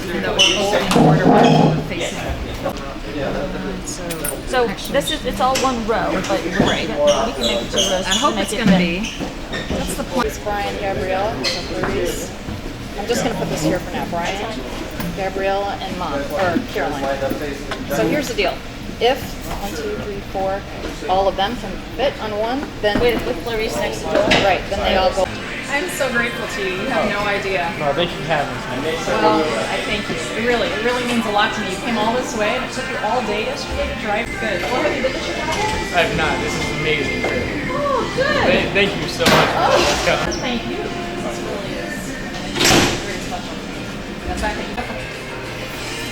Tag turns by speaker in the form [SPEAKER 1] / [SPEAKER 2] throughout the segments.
[SPEAKER 1] even though it's all in order we're facing.
[SPEAKER 2] So this is, it's all one row, but
[SPEAKER 1] Right.
[SPEAKER 2] we can make it 2 rows.
[SPEAKER 1] I hope it's going to be.
[SPEAKER 2] That's the point.
[SPEAKER 3] It's Brian, Gabrielle, so Nerisse. I'm just going to put this here for now. Brian, Gabrielle, and Mom, or Caroline. So here's the deal. If 1, 2, 3, 4, all of them can fit on one, then
[SPEAKER 2] With Clarice next to Joel.
[SPEAKER 3] right, then they all go.
[SPEAKER 1] I'm so grateful to you. You have no idea.
[SPEAKER 4] No, thank you for having us, man.
[SPEAKER 1] Well, I thank you. It really means a lot to me. You came all this way, and it took you all day yesterday to drive. Good. Well, have you been to Chicago?
[SPEAKER 4] I have not. This is amazing.
[SPEAKER 1] Oh, good.
[SPEAKER 4] Thank you so much. Let's go.
[SPEAKER 1] Thank you. This really is very special to me. The fact that you.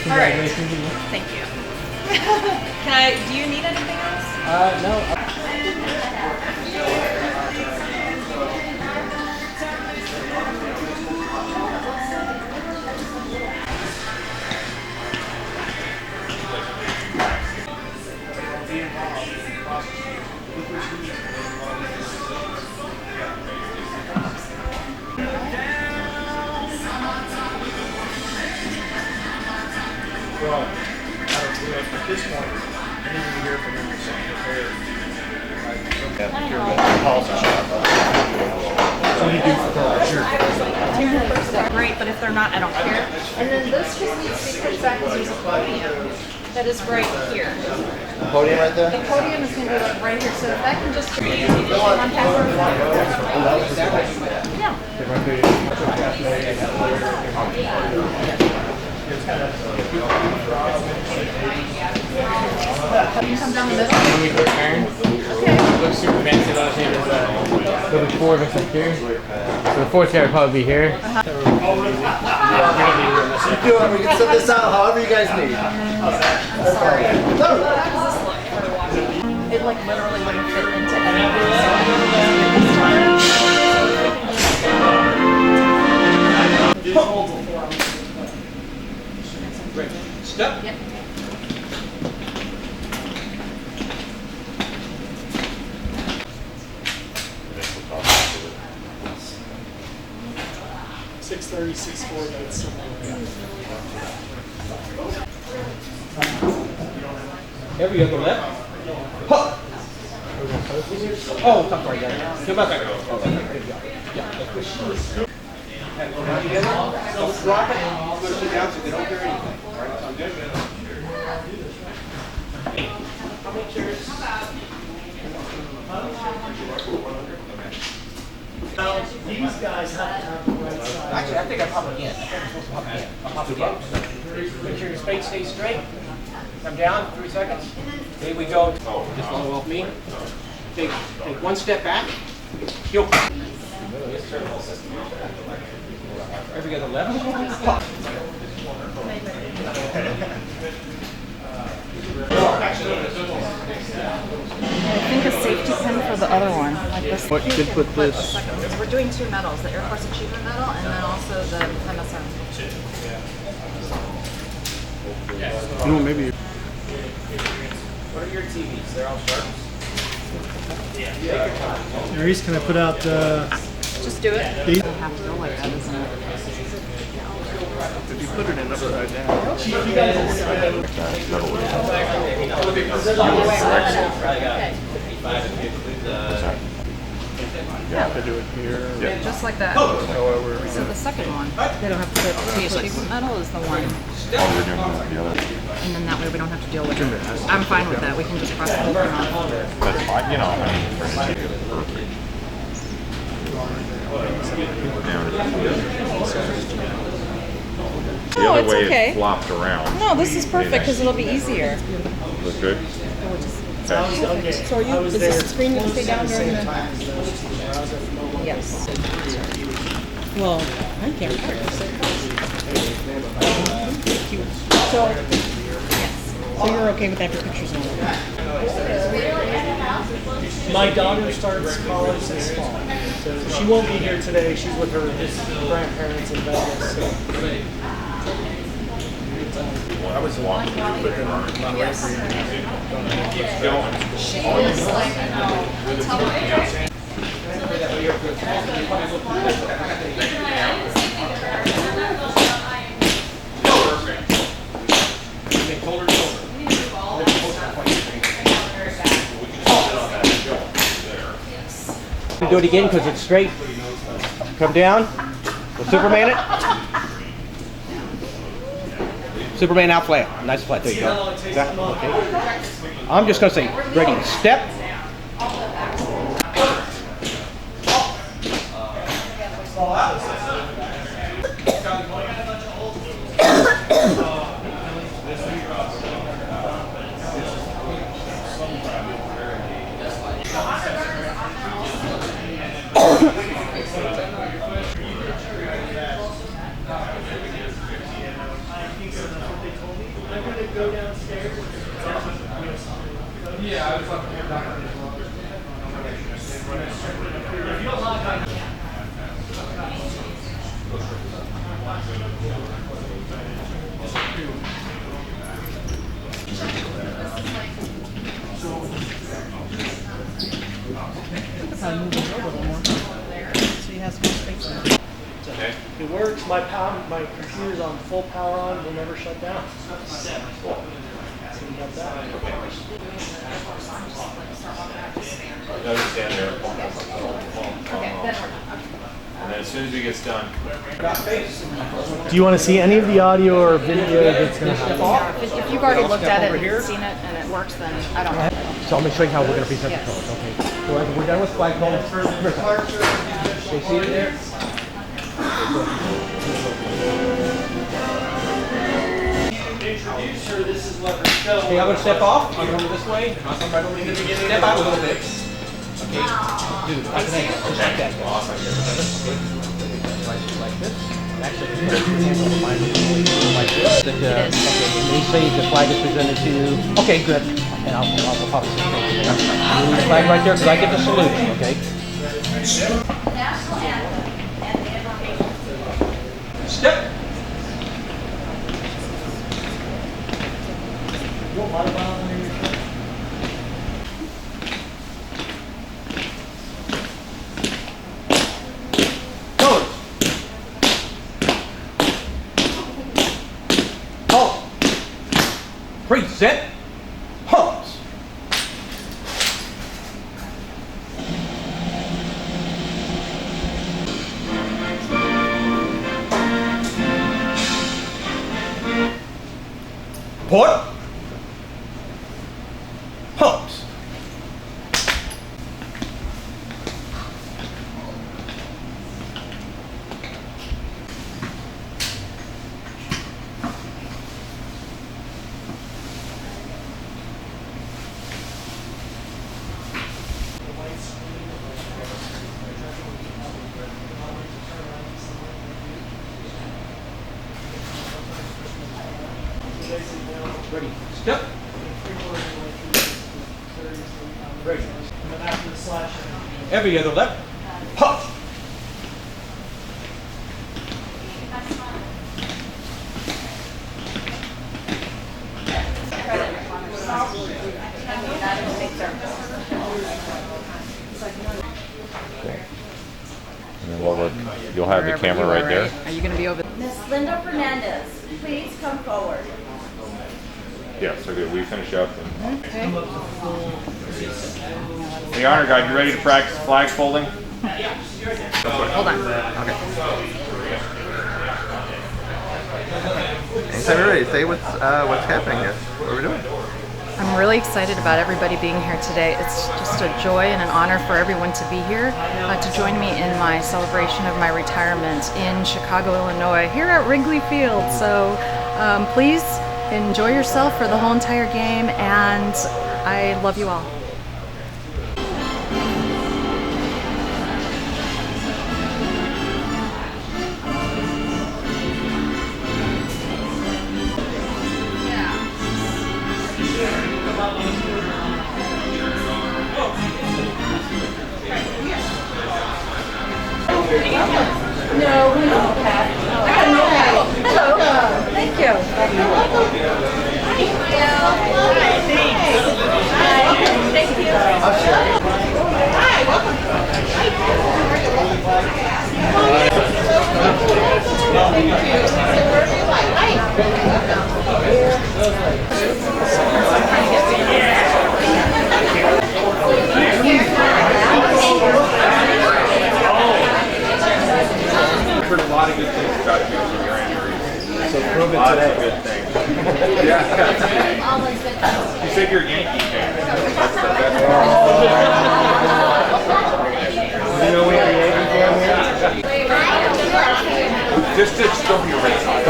[SPEAKER 1] All right.
[SPEAKER 4] Congratulations.
[SPEAKER 1] Thank you. Can I? Do you need anything else?
[SPEAKER 4] No. Well, at this point, I need to hear from him or something prepared. What do you do for Carl?
[SPEAKER 1] Great, but if they're not, I don't care. And then this just needs to be pushed back because there's a podium that is right here.
[SPEAKER 5] The podium right there?
[SPEAKER 1] The podium is going to be like right here, so if that can just be on camera. Can you come down the middle?
[SPEAKER 4] When we quick turn,
[SPEAKER 1] Okay.
[SPEAKER 4] it looks super fancy. Last name is there'll be 4 of us up here. So the 4th guy would probably be here.
[SPEAKER 5] We can set this out however you guys need.
[SPEAKER 1] I'm sorry. How does this look? It like literally wouldn't fit into anything.
[SPEAKER 4] Step.
[SPEAKER 1] Yep.
[SPEAKER 4] Every other left. Huh. Oh, I'm sorry, guys. Come back.
[SPEAKER 5] Don't drop it. I'm going to sit down so they don't hear anything. All right, I'm good.
[SPEAKER 4] How many chairs?
[SPEAKER 6] Now, these guys have to have the right side.
[SPEAKER 4] Actually, I think I pop again. I'll pop again. Make sure your spade stays straight. Come down, 3 seconds. Here we go. Just follow off me. Take 1 step back. Heel. Every other left. Pop.
[SPEAKER 1] I think a safety pin for the other one. Like this.
[SPEAKER 5] What you could put this.
[SPEAKER 1] We're doing 2 medals, the Air Force Achievement Medal and then also the MSM.
[SPEAKER 5] You know, maybe.
[SPEAKER 4] What are your TVs? They're all sharp.
[SPEAKER 6] Nerisse, can I put out
[SPEAKER 1] Just do it.
[SPEAKER 6] these?
[SPEAKER 1] You have to go like that, isn't it?
[SPEAKER 5] If you put it in upside down. You have to do it here.
[SPEAKER 1] Yeah. Just like that.
[SPEAKER 5] However.
[SPEAKER 1] So the second one, they don't have to put the achievement medal is the one. And then that way we don't have to deal with it. I'm fine with that. We can just cross it over and on.
[SPEAKER 7] That's fine, you know, I mean, perfect. The
[SPEAKER 1] No,
[SPEAKER 7] other
[SPEAKER 1] it's
[SPEAKER 7] way
[SPEAKER 1] okay.
[SPEAKER 7] it flopped around.
[SPEAKER 1] No, this is perfect because it'll be easier.
[SPEAKER 7] Look good?
[SPEAKER 6] Okay.
[SPEAKER 1] So are you, is this screen going to stay down during the? Yes. Well, I can't. So, yes. So you're okay with that for pictures and all that?
[SPEAKER 6] My daughter starts college this fall. So she won't be here today. She's with her grandparents in Vegas. So.
[SPEAKER 7] Well, I was walking through, but then not ready for you. Keeps going.
[SPEAKER 1] She is like, tell her.
[SPEAKER 4] to do it again because it's straight. Come down. We'll Superman it. Superman out flat. Nice flat. There you go. Exactly. Okay. I'm just going to say, ready, step.
[SPEAKER 6] It works. My computer's on full power on. Will never shut down. So you got that.
[SPEAKER 7] No, just stand there. And then as soon as he gets done.
[SPEAKER 6] Do you want to see any of the audio or video that's going to happen?
[SPEAKER 3] If you've already looked at it and seen it and it works, then I don't know.
[SPEAKER 4] So I'm going to show you how we're going to present the colors. Okay. So as we're done with flagpole. Stay seated there.
[SPEAKER 5] Introduce her, this is what her show.
[SPEAKER 4] Okay, I'm going to step off. I'm going to go this way. I'm right over here. Step out a little bit. Okay. Dude, like an angle. Just like that. Okay. Like this. Actually, your hands on the line. Like this. Okay. And then say the flag is presented to you. Okay, good. And I'll pop this in. Move the flag right there because I get the salute. Okay. Step. Colors. Halt. Preset. Pumps. Port. Pumps. Ready. Step. Ready.
[SPEAKER 6] And then after the slash.
[SPEAKER 4] Every other left. Puff.
[SPEAKER 7] And then you'll have the camera right there.
[SPEAKER 1] Are you going to be over?
[SPEAKER 2] Miss Linda Fernandez, please come forward.
[SPEAKER 7] Yeah, so good. We finish up. And... The honor guide, you ready to practice flag folding?
[SPEAKER 1] Hold on. Okay.
[SPEAKER 8] Anytime you're ready, say what's happening here. What are we doing?
[SPEAKER 1] I'm really excited about everybody being here today. It's just a joy and an honor for everyone to be here, to join me in my celebration of my retirement in Chicago, Illinois, here at Wrigley Field. So please enjoy yourself for the whole entire game, and I love you all. No, we don't have. Hello. Thank you. Hi.
[SPEAKER 7] So prove it today. Good thing. You said you're a Yankee fan. That's the best part.
[SPEAKER 6] You know what the Yankee fan is?
[SPEAKER 7] Just to show me your Red Sox.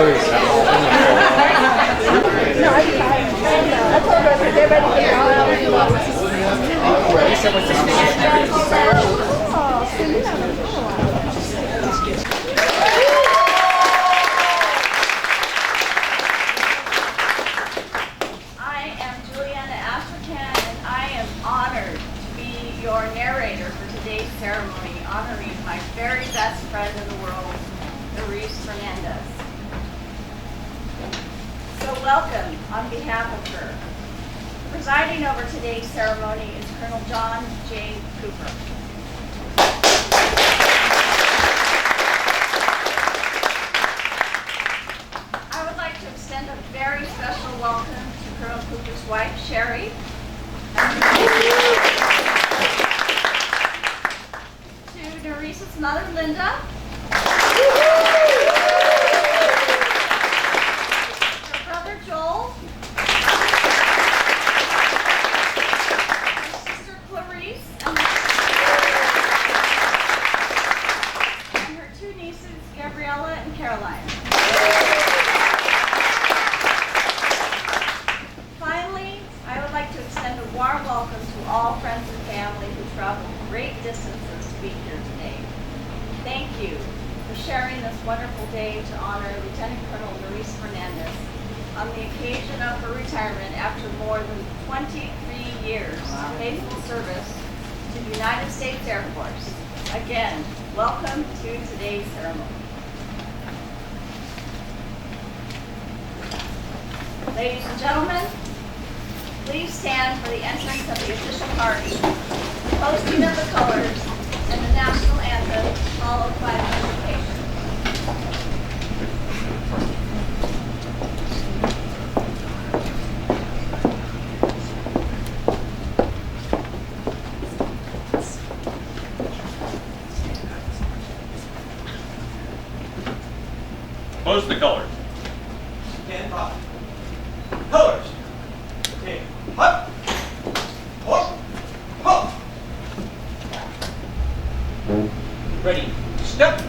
[SPEAKER 2] Your narrator for today's ceremony, honoring my very best friend in the world, Nerisse Fernandez. So welcome on behalf of her. Presiding over today's ceremony is Colonel John J. Cooper. I would like to extend a very special welcome to Colonel Cooper's wife, Sherry, to Nerisse's mother, Linda, her brother, Joel, her sister, Clarice, and her two nieces, Gabriella and Caroline. Finally, I would like to extend a warm welcome to all friends and family who traveled great distances to be here today. Thank you for sharing this wonderful day to honor Lieutenant Colonel Nerisse Fernandez on the occasion of her retirement after more than 23 years of faithful service to the United States Air Force. Again, welcome to today's ceremony. Ladies and gentlemen, please stand for the entrance of the official party, the posting of the colors, and the national anthem, followed by the invocation.
[SPEAKER 7] Post the colors.
[SPEAKER 5] Stand by. Colors. Okay. Up. Up. Up.
[SPEAKER 4] Ready, step.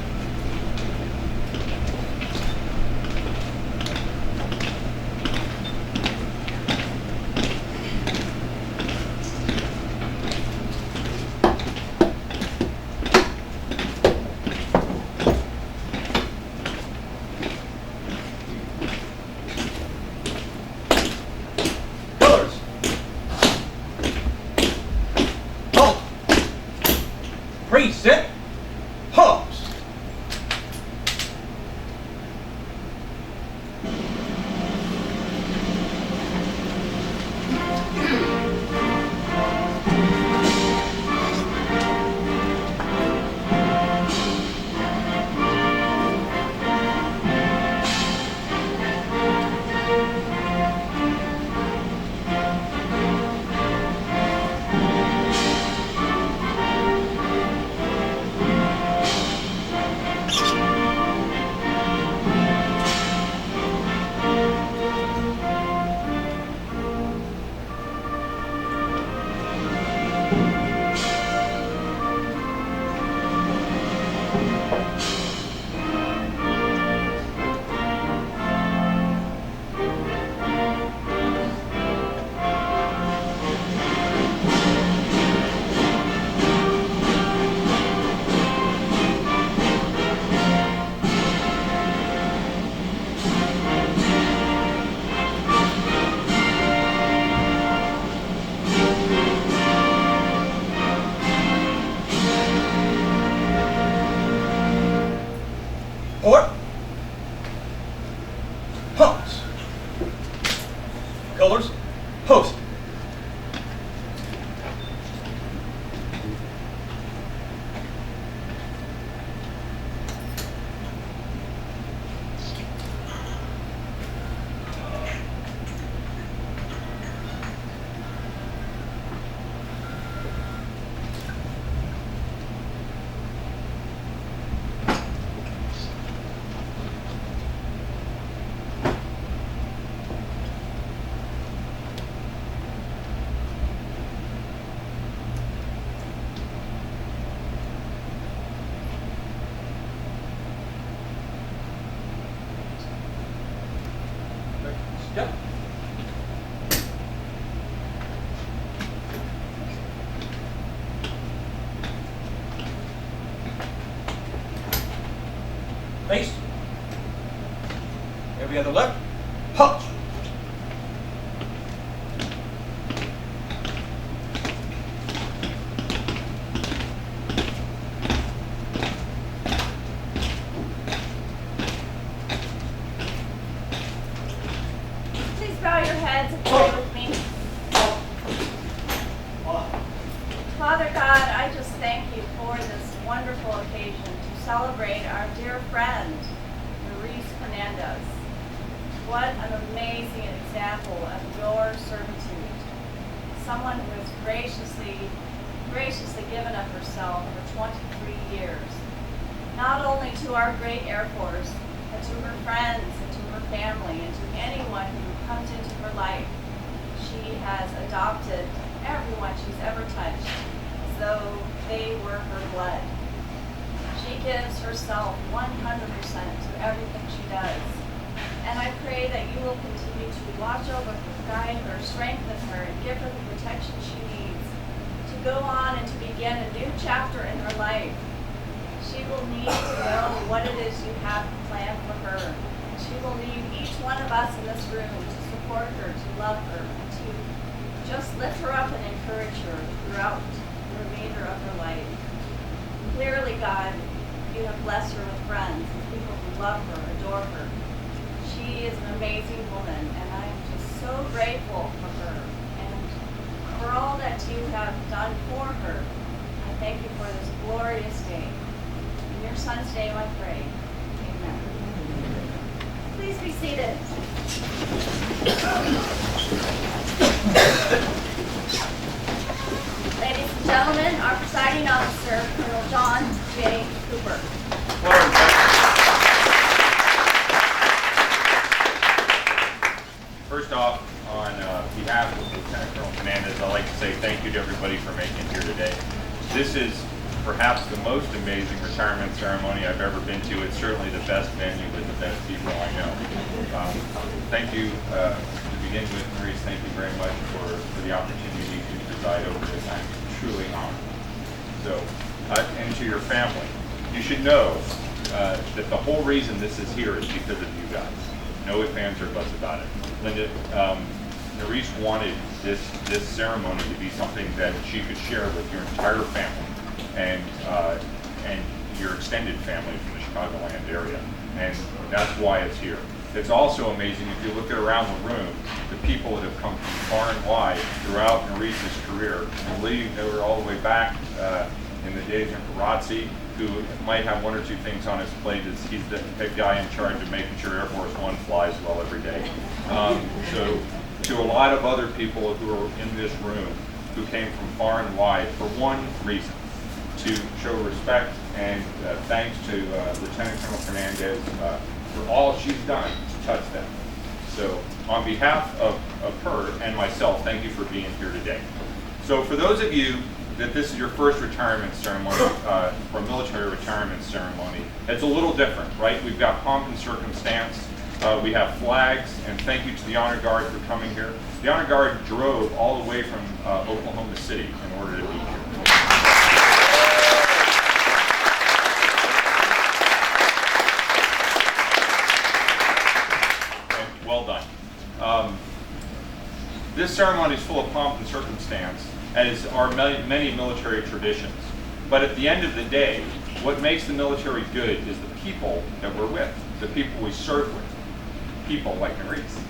[SPEAKER 5] Colors. Halt.
[SPEAKER 4] Preset.
[SPEAKER 5] Pause. Port. Pause. Colors. Post.
[SPEAKER 4] Yep. Face. Every other left. Punch.
[SPEAKER 2] Please bow your heads and pray with me. Father God, I just thank you for this wonderful occasion to celebrate our dear friend, Nerisse Fernandez. What an amazing example of your servitude. Someone who has graciously given of herself for 23 years, not only to our great Air Force, but to her friends and to her family and to anyone who comes into her life. She has adopted everyone she's ever touched as though they were her blood. She gives herself 100% to everything she does. And I pray that you will continue to watch over her, guide her, strengthen her, and give her the protection she needs to go on and to begin a new chapter in her life. She will need to know what it is you have planned for her. She will need each one of us in this room to support her, to love her, and to just lift her up and encourage her throughout the remainder of her life. Clearly, God, you have blessed her with friends and people who love her, adore her. She is an amazing woman, and I'm just so grateful for her and for all that you have done for her. I thank you for this glorious day. In your son's name I pray. Amen. Please be seated. Ladies and gentlemen, our presiding officer, Colonel John J. Cooper.
[SPEAKER 7] First off, on behalf of Lieutenant Colonel Fernandez, I'd like to say thank you to everybody for making it here today. This is perhaps the most amazing retirement ceremony I've ever been to. It's certainly the best venue with the best people I know. Thank you to begin with, Nerisse. Thank you very much for the opportunity to preside over this. I'm truly honored. So, and to your family, you should know that the whole reason this is here is because of you guys. No ifs, ands, or buts about it. Linda, Nerisse wanted this ceremony to be something that she could share with your entire family and your extended family from the Chicagoland area, and that's why it's here. It's also amazing if you look at around the room, the people that have come from far and wide throughout Nerisse's career. I believe they were all the way back in the days of Parazzi, who might have one or two things on his plate. He's the head guy in charge of making sure Air Force One flies well every day. So to a lot of other people who are in this room who came from far and wide for one reason, to show respect and thanks to Lieutenant Colonel Fernandez for all she's done to touch them. So on behalf of her and myself, thank you for being here today. So for those of you that this is your first retirement ceremony, or military retirement ceremony, it's a little different, right? We've got pomp and circumstance, we have flags, and thank you to the Honor Guard for coming here. The Honor Guard drove all the way from Oklahoma City in order to be here. Well done. This ceremony is full of pomp and circumstance, as are many military traditions. But at the end of the day, what makes the military good is the people that we're with, the people we serve with, people like Nerisse.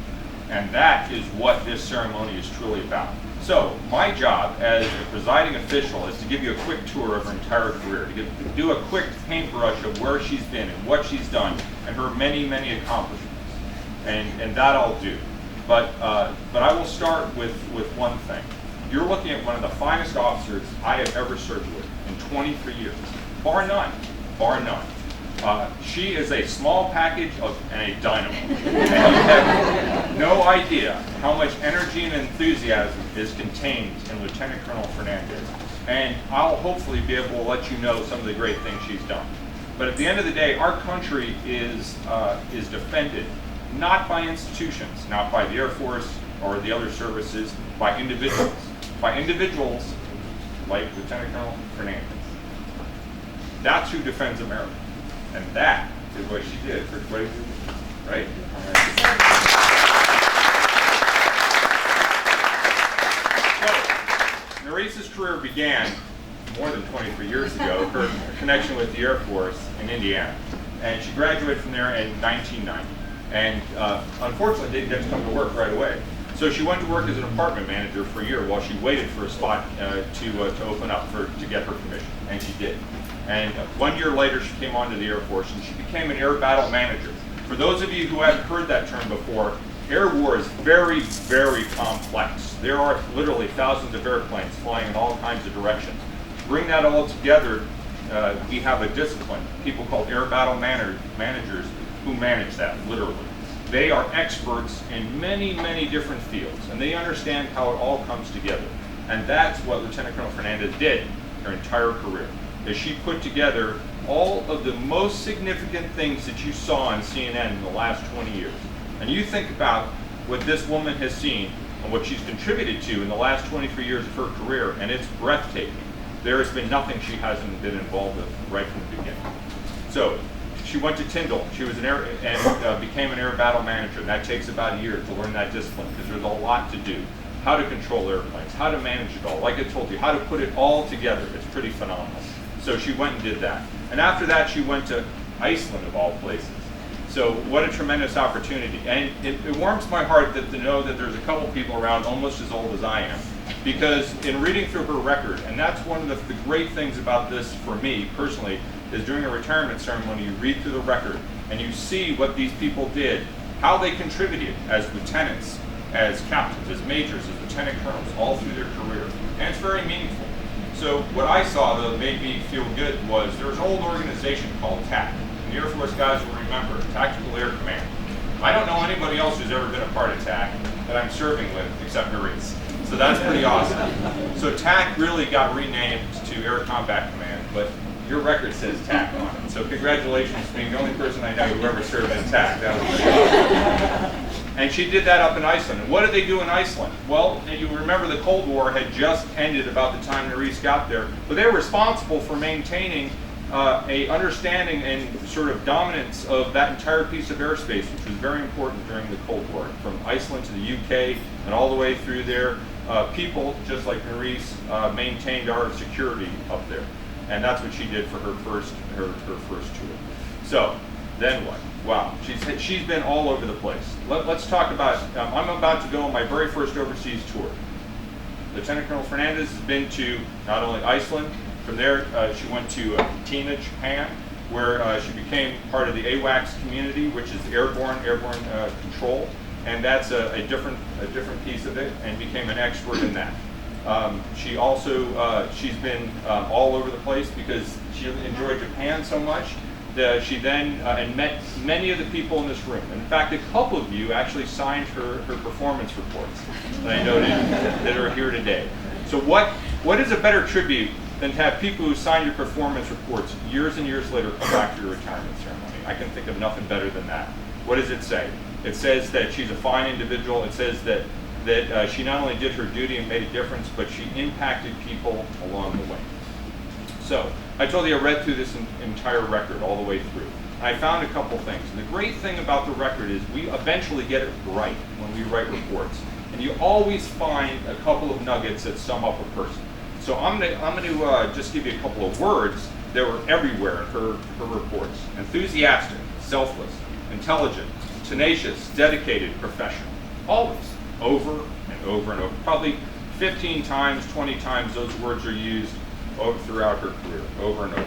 [SPEAKER 7] And that is what this ceremony is truly about. So my job as a presiding official is to give you a quick tour of her entire career, to do a quick paintbrush of where she's been and what she's done and her many, many accomplishments. And that I'll do. But I will start with one thing. You're looking at one of the finest officers I have ever served with in 23 years, bar none, bar none. She is a small package and a dynamo. And you have no idea how much energy and enthusiasm is contained in Lieutenant Colonel Fernandez. And I'll hopefully be able to let you know some of the great things she's done. But at the end of the day, our country is defended not by institutions, not by the Air Force or the other services, by individuals. By individuals like Lieutenant Colonel Fernandez. That's who defends America. And that is what she did for 22 years, right? So, Nerisse's career began more than 23 years ago, her connection with the Air Force in Indiana. And she graduated from there in 1990. And unfortunately, didn't get to come to work right away. So she went to work as an apartment manager for a year while she waited for a spot to open up to get her commission. And she did. And 1 year later, she came on to the Air Force and she became an air battle manager. For those of you who haven't heard that term before, air war is very, very complex. There are literally thousands of airplanes flying in all kinds of directions. Bring that all together, we have a discipline, people called air battle managers, who manage that, literally. They are experts in many, many different fields, and they understand how it all comes together. And that's what Lieutenant Colonel Fernandez did her entire career, is she put together all of the most significant things that you saw on CNN in the last 20 years. And you think about what this woman has seen and what she's contributed to in the last 23 years of her career, and it's breathtaking. There has been nothing she hasn't been involved with right from the beginning. So she went to Tyndall. She was became an air battle manager. And that takes about a year to learn that discipline because there's a lot to do. How to control airplanes, how to manage it all. Like I told you, how to put it all together. It's pretty phenomenal. So she went and did that. And after that, she went to Iceland, of all places. So what a tremendous opportunity. And it warms my heart to know that there's a couple people around almost as old as I am. Because in reading through her record, and that's one of the great things about this for me personally, is during a retirement ceremony, you read through the record and you see what these people did, how they contributed as lieutenants, as captains, as majors, as lieutenant colonels, all through their career. And it's very meaningful. So what I saw that made me feel good was there was an old organization called TAC. And the Air Force guys will remember, Tactical Air Command. I don't know anybody else who's ever been a part of TAC that I'm serving with except Nerisse. So that's pretty awesome. So TAC really got renamed to Air Combat Command, but your record says TAC on it. So congratulations to being the only person I know who ever served in TAC. That was pretty awesome. And she did that up in Iceland. And what did they do in Iceland? Well, you remember the Cold War had just ended about the time Nerisse got there, but they were responsible for maintaining a understanding and sort of dominance of that entire piece of airspace, which was very important during the Cold War, from Iceland to the UK and all the way through there. People, just like Nerisse, maintained our security up there. And that's what she did for her first tour. So, then what? Wow, she's been all over the place. Let's talk about, I'm about to go on my very first overseas tour. Lieutenant Colonel Fernandez has been to not only Iceland, from there she went to Tina, Japan, where she became part of the AWACS community, which is airborne control. And that's a different piece of it, and became an expert in that. She also, she's been all over the place because she enjoyed Japan so much that she then and met many of the people in this room. In fact, a couple of you actually signed her performance reports that I noted that are here today. So what is a better tribute than to have people who signed your performance reports years and years later come back to your retirement ceremony? I can think of nothing better than that. What does it say? It says that she's a fine individual. It says that she not only did her duty and made a difference, but she impacted people along the way. So I told you I read through this entire record all the way through. And I found a couple things. And the great thing about the record is we eventually get it right when we write reports. And you always find a couple of nuggets that sum up a person. So I'm gonna just give you a couple of words that were everywhere in her reports. Enthusiastic, selfless, intelligent, tenacious, dedicated, professional. Always, over and over and over. Probably 15 times, 20 times those words are used throughout her career, over and over.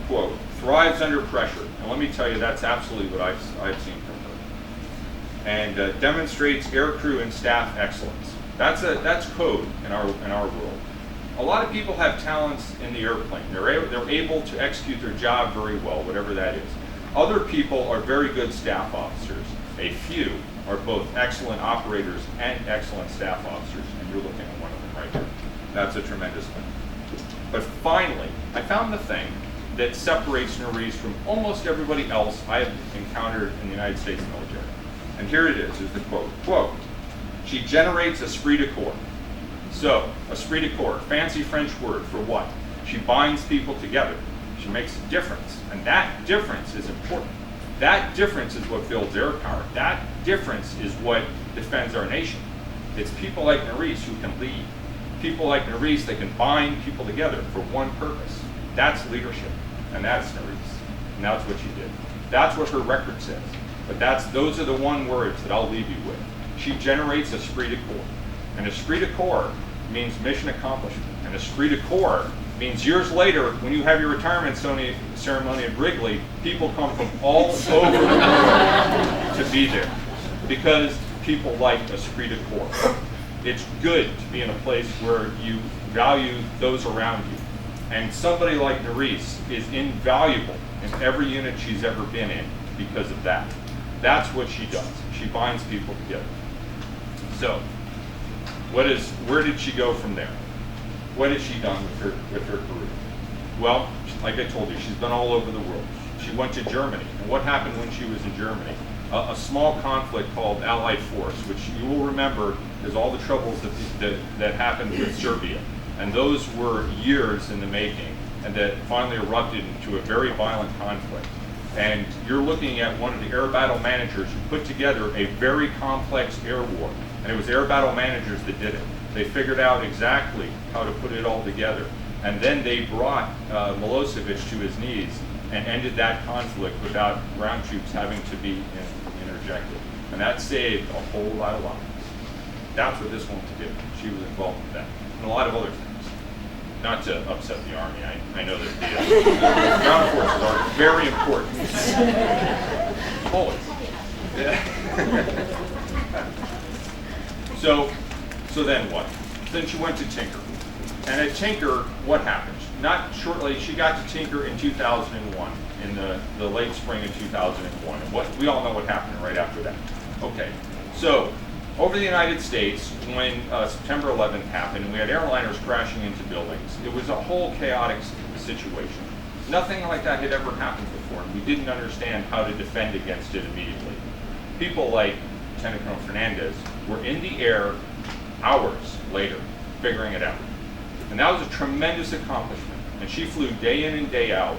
[SPEAKER 7] Quote, thrives under pressure. And let me tell you, that's absolutely what I've seen from her. And demonstrates aircrew and staff excellence. That's code in our world. A lot of people have talents in the airplane. They're able to execute their job very well, whatever that is. Other people are very good staff officers. A few are both excellent operators and excellent staff officers, and you're looking at one of them right here. That's a tremendous thing. But finally, I found the thing that separates Nerisse from almost everybody else I have encountered in the United States military. And here it is the quote. Quote, she generates esprit de corps. So, esprit de corps, fancy French word for what? She binds people together. She makes a difference. And that difference is important. That difference is what builds air power. That difference is what defends our nation. It's people like Nerisse who can lead. People like Nerisse that can bind people together for one purpose. That's leadership. And that's Nerisse. And that's what she did. That's what her record says. But those are the one words that I'll leave you with. She generates esprit de corps. And esprit de corps means mission accomplishment. And esprit de corps means years later, when you have your retirement ceremony at Wrigley, people come from all over the world to be there. Because people like esprit de corps. It's good to be in a place where you value those around you. And somebody like Nerisse is invaluable in every unit she's ever been in because of that. That's what she does. She binds people together. So, where did she go from there? What has she done with her career? Well, like I told you, she's been all over the world. She went to Germany. And what happened when she was in Germany? A small conflict called Allied Force, which you will remember is all the troubles that happened with Serbia. And those were years in the making, and that finally erupted into a very violent conflict. And you're looking at one of the air battle managers who put together a very complex air war. And it was air battle managers that did it. They figured out exactly how to put it all together. And then they brought Milosevic to his knees and ended that conflict without ground troops having to be interjected. And that saved a whole lot of lives. That's what this woman did. She was involved with that. And a lot of other things. Not to upset the Army. I know that the ground forces are very important. Always. Yeah. So then what? Then she went to Tinker. And at Tinker, what happened? Not shortly, she got to Tinker in 2001, in the late spring of 2001. And we all know what happened right after that. Okay, so over the United States, when September 11th happened, and we had airliners crashing into buildings, it was a whole chaotic situation. Nothing like that had ever happened before, and we didn't understand how to defend against it immediately. People like Lieutenant Colonel Fernandez were in the air hours later, figuring it out. And that was a tremendous accomplishment. And she flew day in and day out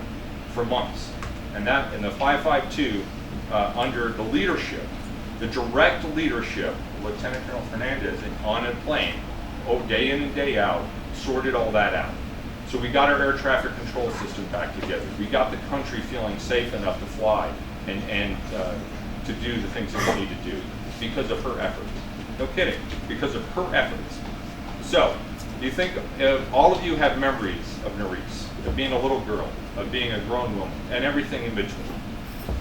[SPEAKER 7] for months. And that, in the 552, under the leadership, the direct leadership of Lieutenant Colonel Fernandez on a plane, day in and day out, sorted all that out. So we got our air traffic control system back together. We got the country feeling safe enough to fly and to do the things that we need to do because of her efforts. No kidding, because of her efforts. So, do you think all of you have memories of Nerisse, of being a little girl, of being a grown woman, and everything in between?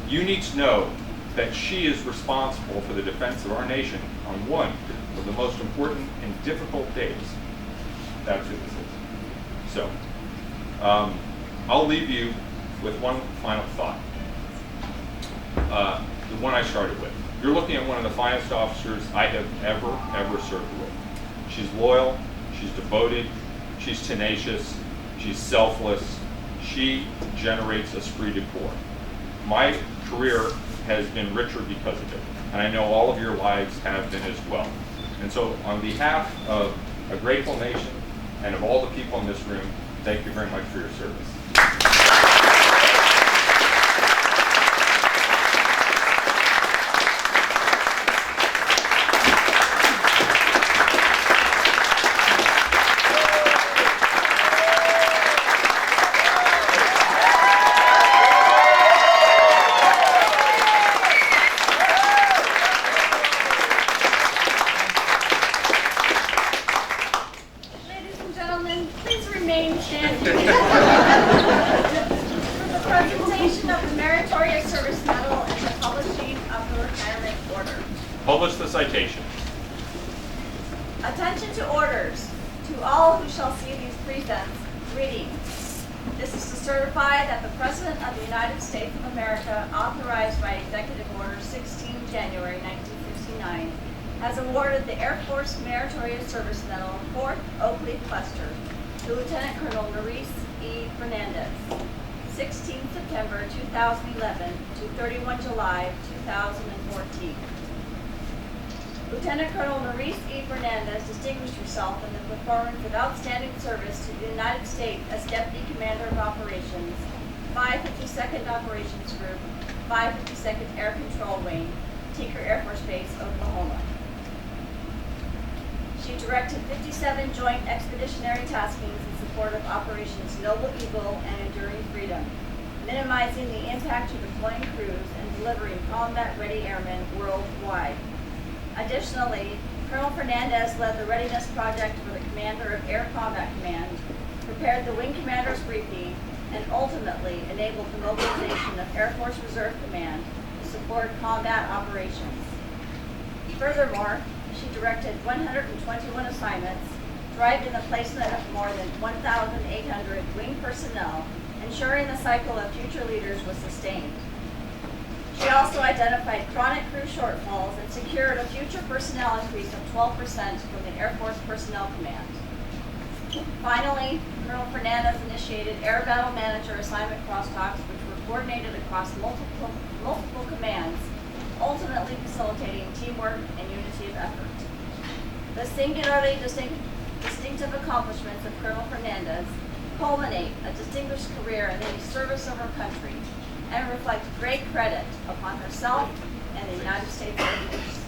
[SPEAKER 7] You need to know that she is responsible for the defense of our nation on one of the most important and difficult days. That's who this is. So, I'll leave you with one final thought. The one I started with. You're looking at one of the finest officers I have ever served with. She's loyal, she's devoted, she's tenacious, she's selfless. She generates esprit de corps. My career has been richer because of it, and I know all of your lives have been as well. And so on behalf of a grateful nation and of all the people in this room, thank you very much for your service. Publish the citation.
[SPEAKER 2] Attention to orders. To all who shall see these presents, greetings. This is to certify that the President of the United States of America, authorized by Executive Order 16 January 1969, has awarded the Air Force Meritorious Service Medal, 4th Oakley Cluster, to Lieutenant Colonel Nerisse E. Fernandez, 16 September 2011 to 31 July 2014. Lieutenant Colonel Nerisse E. Fernandez distinguished herself in the performance of outstanding service to the United States as Deputy Commander of Operations, 552nd Operations Group, 552nd Air Control Wing, Tinker Air Force Base, Oklahoma. She directed 57 joint expeditionary taskings in support of Operations Noble Eagle and Enduring Freedom, minimizing the impact of deploying crews and delivering combat-ready airmen worldwide. Additionally, Colonel Fernandez led the readiness project for the Commander of Air Combat Command, prepared the Wing Commander's briefing, and ultimately enabled the mobilization of Air Force Reserve Command to support combat operations. Furthermore, she directed 121 assignments, driving the placement of more than 1,800 wing personnel, ensuring the cycle of future leaders was sustained. She also identified chronic crew shortfalls and secured a future personnel increase of 12% from the Air Force Personnel Command. Finally, Colonel Fernandez initiated Air Battle Manager assignment crosstalks, which were coordinated across multiple commands, ultimately facilitating teamwork and unity of effort. The singularly distinctive accomplishments of Colonel Fernandez culminate a distinguished career in the service of her country and reflect great credit upon herself and the United States Air Force.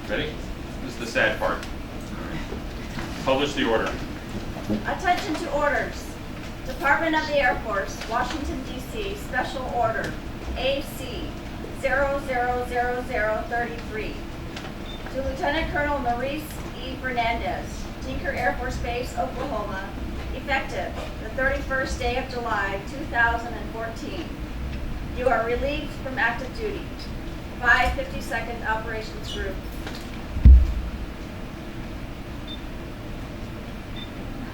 [SPEAKER 7] Ready? This is the sad part. Publish the order.
[SPEAKER 2] Attention to orders. Department of the Air Force, Washington, D.C., Special Order AC 000033. To Lieutenant Colonel Nerisse E. Fernandez, Tinker Air Force Base, Oklahoma, effective the 31st day of July, 2014. You are relieved from active duty. 552nd Operations Group.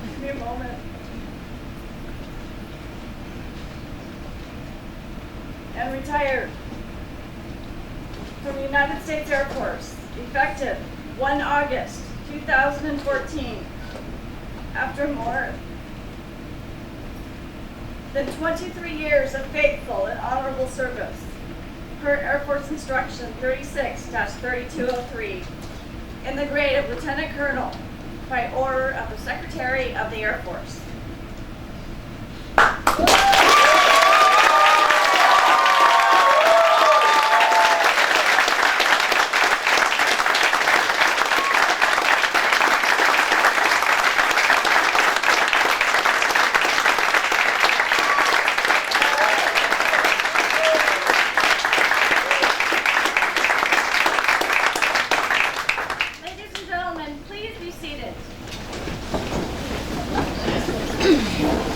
[SPEAKER 2] Give me a moment. And retired from the United States Air Force, effective 1 August 2014, after more than 23 years of faithful and honorable service. Per Air Force Instruction 36-3203, in the grade of Lieutenant Colonel, by order of the Secretary of the Air Force. Ladies and gentlemen, please be seated.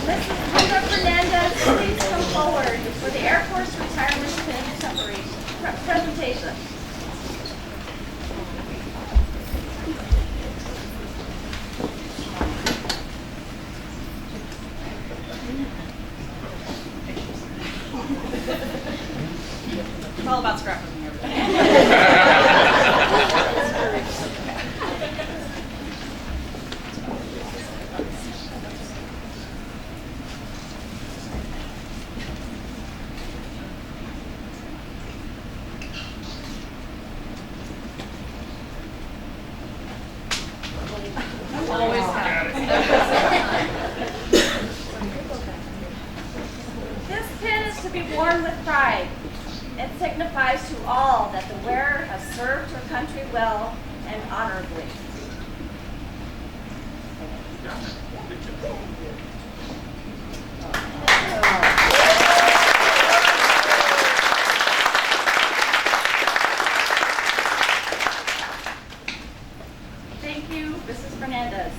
[SPEAKER 2] Mrs. Linda Fernandez, please come forward for the Air Force Retirement Pin presentation.
[SPEAKER 1] It's all about scrapping everything. Always have.
[SPEAKER 2] This pin is to be worn with pride. It signifies to all that the wearer has served her country well and honorably. Thank you, Mrs. Fernandez.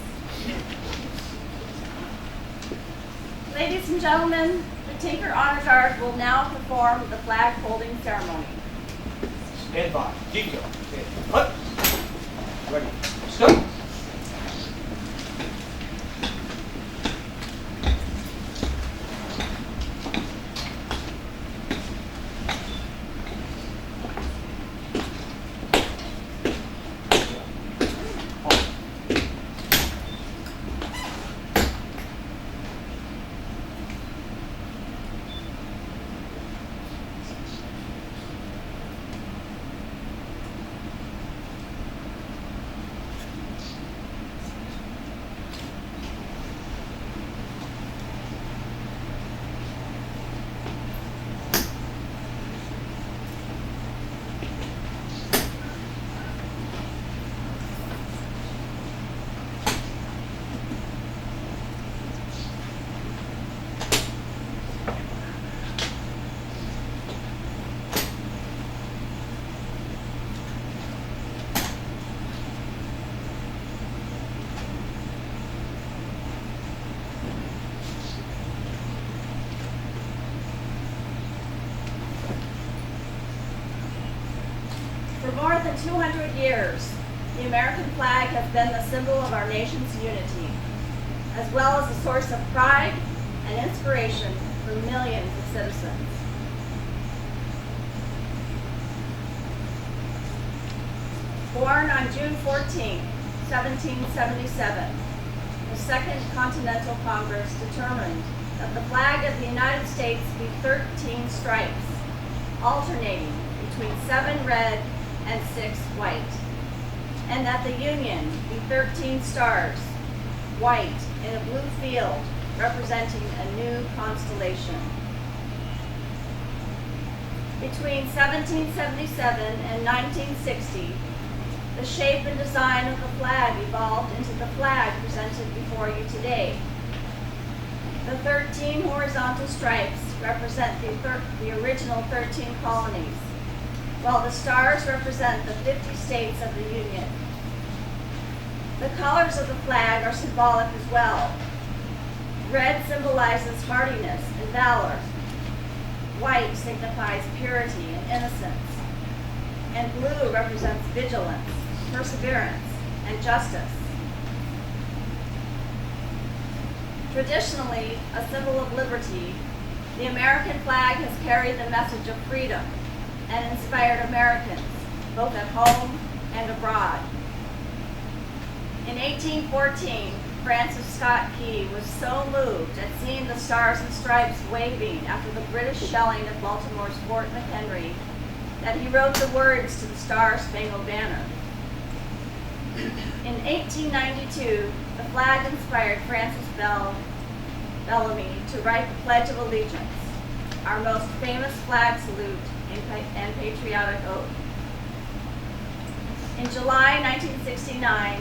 [SPEAKER 2] Ladies and gentlemen, the Tinker Honor Guard will now perform the flag holding ceremony.
[SPEAKER 6] Stand by. Keep going. Okay. Up.
[SPEAKER 4] Ready. Stop.
[SPEAKER 2] For more than 200 years, the American flag has been the symbol of our nation's unity, as well as a source of pride and inspiration for millions of citizens. Born on June 14, 1777, the Second Continental Congress determined that the flag of the United States be 13 stripes, alternating between 7 red and 6 white, and that the Union be 13 stars, white in a blue field representing a new constellation. Between 1777 and 1960, the shape and design of the flag evolved into the flag presented before you today. The 13 horizontal stripes represent the original 13 colonies, while the stars represent the 50 states of the Union. The colors of the flag are symbolic as well. Red symbolizes hardiness and valor. White signifies purity and innocence. And blue represents vigilance, perseverance, and justice. Traditionally a symbol of liberty, the American flag has carried the message of freedom and inspired Americans, both at home and abroad. In 1814, Francis Scott Key was so moved at seeing the stars and stripes waving after the British shelling of Baltimore's Fort McHenry that he wrote the words to the Star-Spangled Banner. In 1892, the flag inspired Francis Bellamy to write the Pledge of Allegiance, our most famous flag salute and patriotic oath. In July 1969,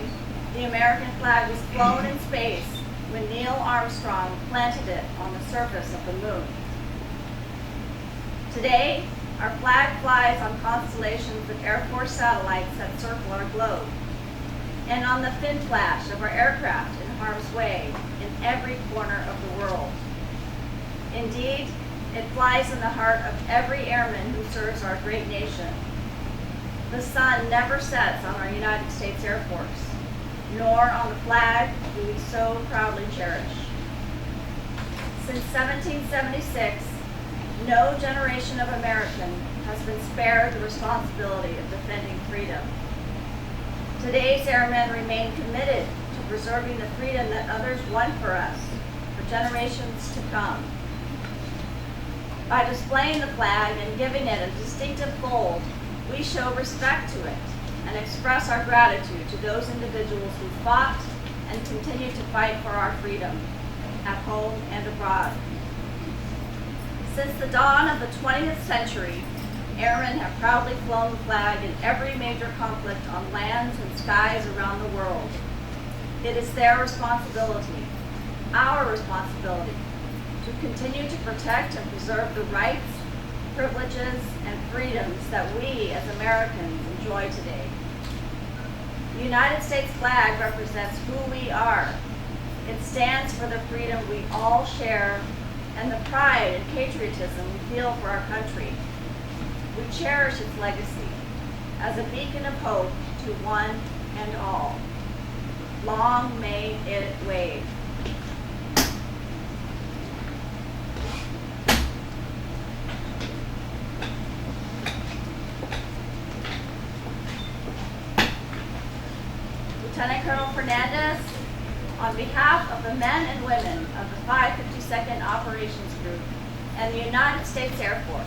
[SPEAKER 2] the American flag was flown in space when Neil Armstrong planted it on the surface of the moon. Today, our flag flies on constellations of Air Force satellites that circle our globe, and on the fin flash of our aircraft in harm's way in every corner of the world. Indeed, it flies in the heart of every airman who serves our great nation. The sun never sets on our United States Air Force, nor on the flag we so proudly cherish. Since 1776, no generation of American has been spared the responsibility of defending freedom. Today's airmen remain committed to preserving the freedom that others won for us for generations to come. By displaying the flag and giving it a distinctive fold, we show respect to it and express our gratitude to those individuals who fought and continue to fight for our freedom, at home and abroad. Since the dawn of the 20th century, airmen have proudly flown the flag in every major conflict on lands and skies around the world. It is their responsibility, our responsibility, to continue to protect and preserve the rights, privileges, and freedoms that we as Americans enjoy today. The United States flag represents who we are. It stands for the freedom we all share and the pride and patriotism we feel for our country. We cherish its legacy as a beacon of hope to one and all. Long may it wave. Lieutenant Colonel Fernandez, on behalf of the men and women of the 552nd Operations Group and the United States Air Force,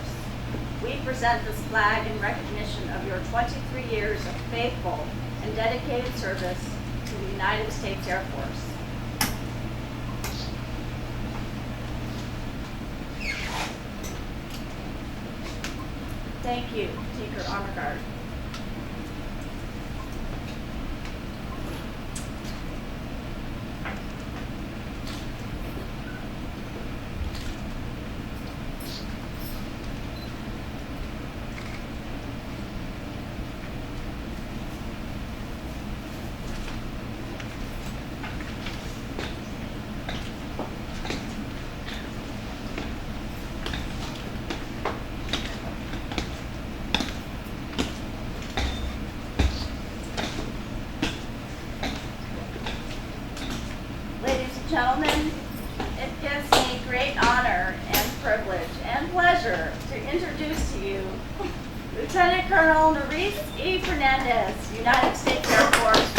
[SPEAKER 2] we present this flag in recognition of your 23 years of faithful and dedicated service to the United States Air Force. Thank you, Tinker Armor Guard. Gentlemen, it gives me great honor and privilege and pleasure to introduce to you Lieutenant Colonel Nerisse E. Fernandez, United States Air Force.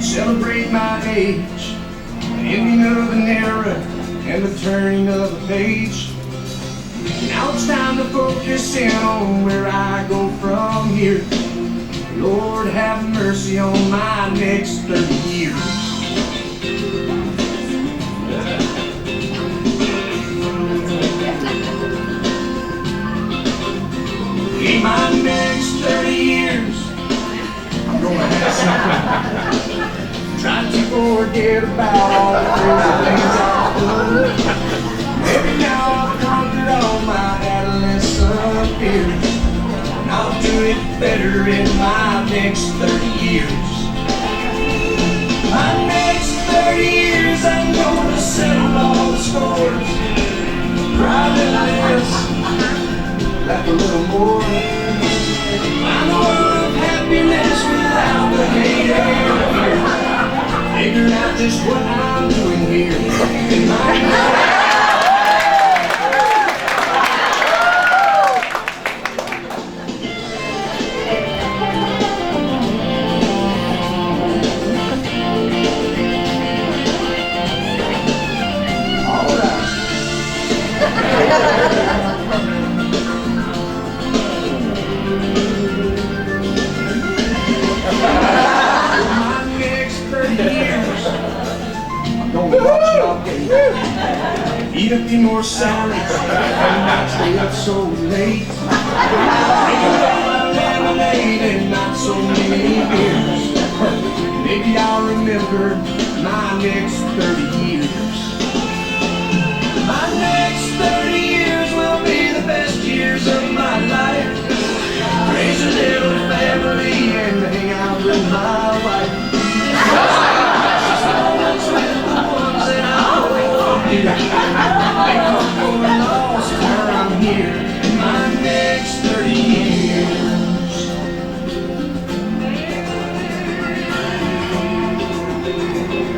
[SPEAKER 9] Celebrate my age, the ending of an era and the turning of a page. Now it's time to focus in on where I go from here. Lord, have mercy on my next 30 years. In my next 30 years, I'm gonna have something. Trying to forget about all the crazy things I've done. Maybe now I've conquered all my adolescent fears, and I'll do it better in my next 30 years. My next 30 years, I'm gonna settle all the scores. Cry a little less, laugh a little more. Find the world of happiness without the hate and fear. Figure out just what I'm doing here in my life. All right. My next 30 years, I'm gonna watch y'all get eat a few more salads and not stay up so late. Drink a lot of lemonade and not so many beers. Maybe I'll remember my next 30 years. My next 30 years will be the best years of my life. Raise a little family and hang out with my wife. Moments with the ones that I hold dear. They come for a loss where I'm here in my next 30 years.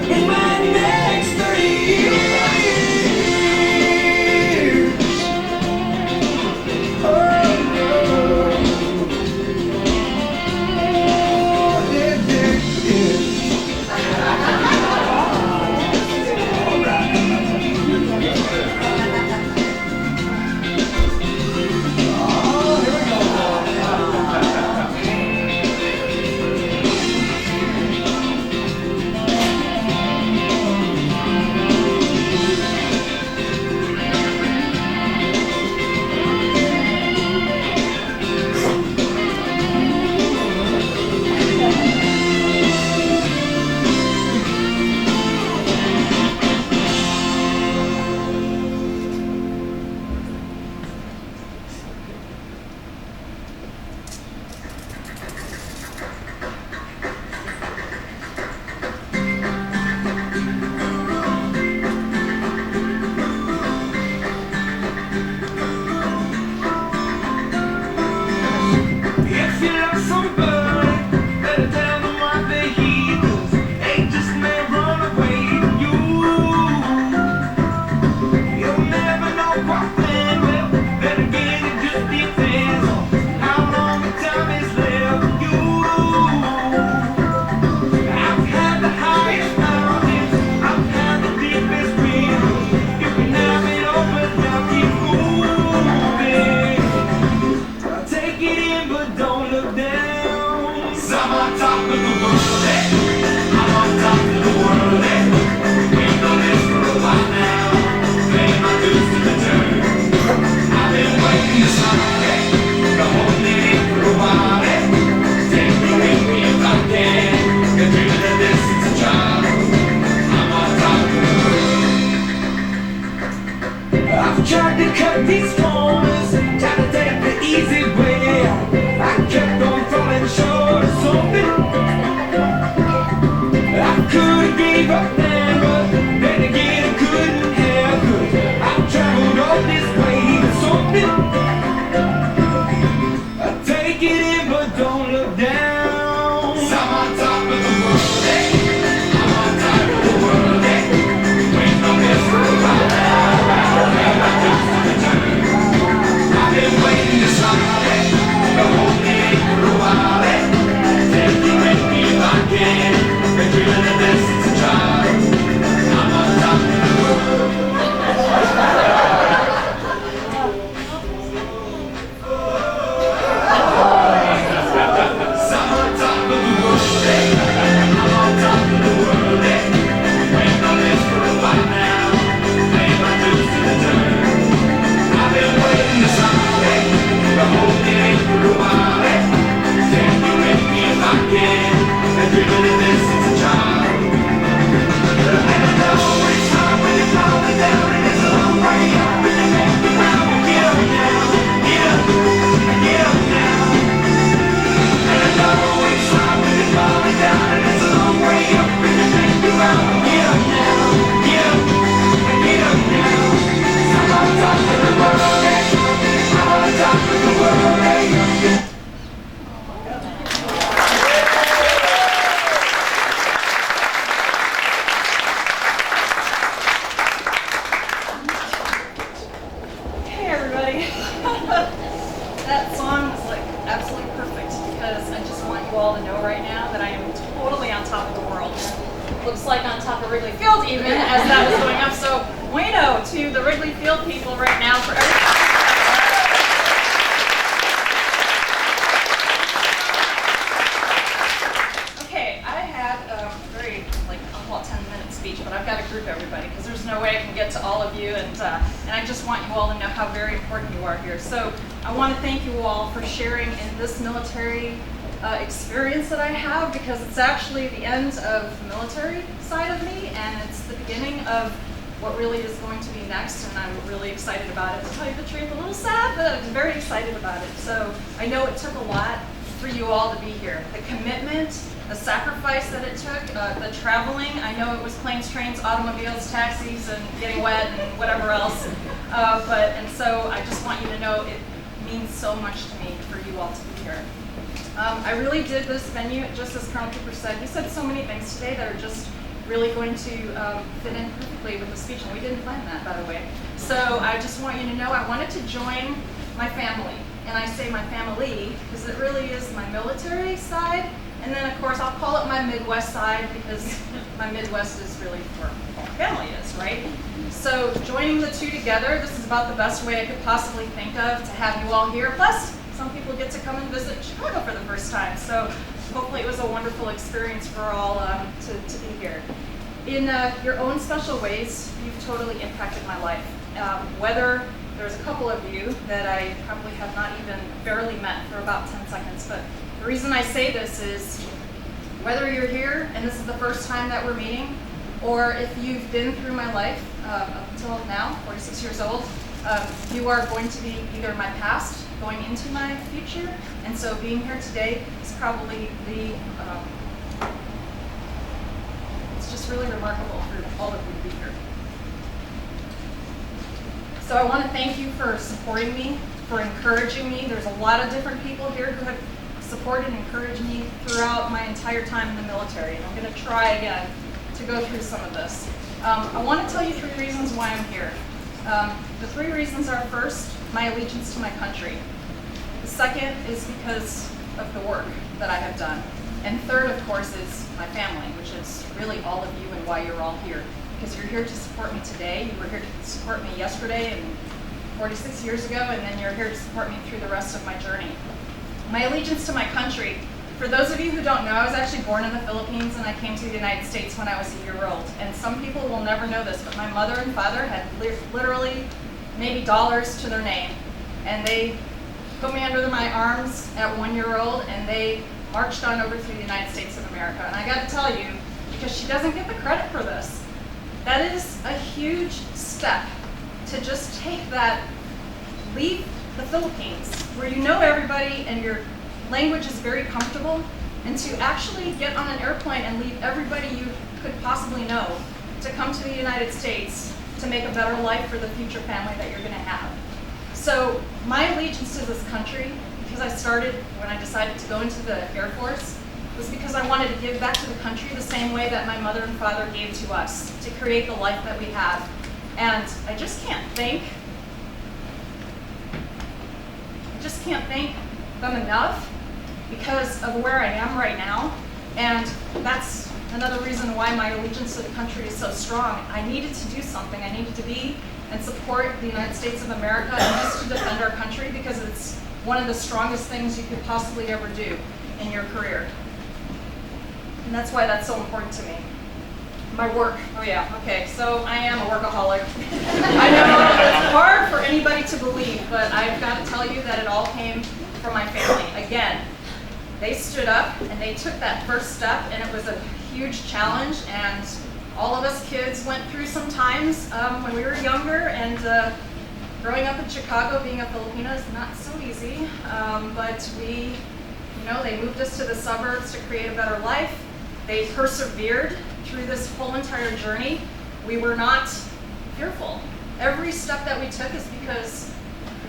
[SPEAKER 9] In my next 30 years. I've tried to cut these corners, tried to take the easy way out. I kept on falling short of something. I could have gave up then, but then again I couldn't have. 'Cause I've traveled all this way to something. I take it in, but don't look down. 'Cause I'm on top of the world, eh? I'm on top of the world, eh? Waiting on this for a while now. I've been waiting to start, eh? But holding it for a while, eh? Take you with me if I can. Been dreaming of this since a child. I'm on top of the world. I'm on top of the world, eh? I'm on top of the world, eh? Waiting on this for a while now. Paying my dues to the turn. I've been waiting to start, eh? But holding it for a while, eh? Take you with me if I can. Been dreaming of this since a child. And I know it's hard when you're falling down and it's a long way up and you make me round. But get up now, get up, get up now. And I know it's hard when you're falling down and it's a long way up and you make me round. But get up now, get up, get up now. I'm on top of the world, eh? I'm on top of the world, eh?
[SPEAKER 1] Hey everybody. That song was like absolutely perfect because I just want you all to know right now that I am totally on top of the world. Looks like on top of Wrigley Field even as that was going up. So bueno to the Wrigley Field people right now for everything. Okay, I had a very, I'll call it 10-minute speech, but I've got to group everybody because there's no way I can get to all of you, and I just want you all to know how very important you are here. So I want to thank you all for sharing in this military experience that I have, because it's actually the end of the military side of me, and it's the beginning of what really is going to be next, and I'm really excited about it. To tell you the truth, a little sad, but I'm very excited about it. So I know it took a lot for you all to be here. The commitment, the sacrifice that it took, the traveling. I know it was planes, trains, automobiles, taxis, and getting wet and whatever else. And so I just want you to know it means so much to me for you all to be here. I really did this venue, just as Colonel Cooper said. He said so many things today that are just really going to fit in perfectly with the speech, and we didn't plan that, by the way. So I just want you to know I wanted to join my family. And I say my family because it really is my military side. And then, of course, I'll call it my Midwest side because my Midwest is really where my family is, right? So joining the two together, this is about the best way I could possibly think of to have you all here. Plus, some people get to come and visit Chicago for the first time. So hopefully it was a wonderful experience for all to be here. In your own special ways, you've totally impacted my life. Whether there's a couple of you that I probably have not even barely met for about 10 seconds, but the reason I say this is whether you're here and this is the first time that we're meeting, or if you've been through my life up until now, 46 years old, you are going to be either my past going into my future, and so being here today is probably it's just really remarkable for all of you to be here. So I want to thank you for supporting me, for encouraging me. There's a lot of different people here who have supported and encouraged me throughout my entire time in the military. And I'm going to try again to go through some of this. I want to tell you 3 reasons why I'm here. The 3 reasons are: first, my allegiance to my country. The second is because of the work that I have done. And third, of course, is my family, which is really all of you and why you're all here. Because you're here to support me today, you were here to support me yesterday and 46 years ago, and then you're here to support me through the rest of my journey. My allegiance to my country. For those of you who don't know, I was actually born in the Philippines and I came to the United States when I was a year old. And some people will never know this, but my mother and father had literally maybe dollars to their name. And they put me under my arms at 1 year old and they marched on over through the United States of America. And I got to tell you, because she doesn't get the credit for this, that is a huge step to just take that, leave the Philippines, where you know everybody and your language is very comfortable, and to actually get on an airplane and leave everybody you could possibly know to come to the United States to make a better life for the future family that you're going to have. So my allegiance to this country, because I started when I decided to go into the Air Force, was because I wanted to give back to the country the same way that my mother and father gave to us, to create the life that we have. And I just can't thank them enough because of where I am right now. And that's another reason why my allegiance to the country is so strong. I needed to do something. I needed to be and support the United States of America and just to defend our country, because it's one of the strongest things you could possibly ever do in your career. And that's why that's so important to me. My work, oh yeah, okay, so I am a workaholic. I know it's hard for anybody to believe, but I've got to tell you that it all came from my family. Again, they stood up and they took that first step, and it was a huge challenge, and all of us kids went through some times when we were younger, and growing up in Chicago, being a Filipina is not so easy, but we, they moved us to the suburbs to create a better life. They persevered through this whole entire journey. We were not fearful. Every step that we took is because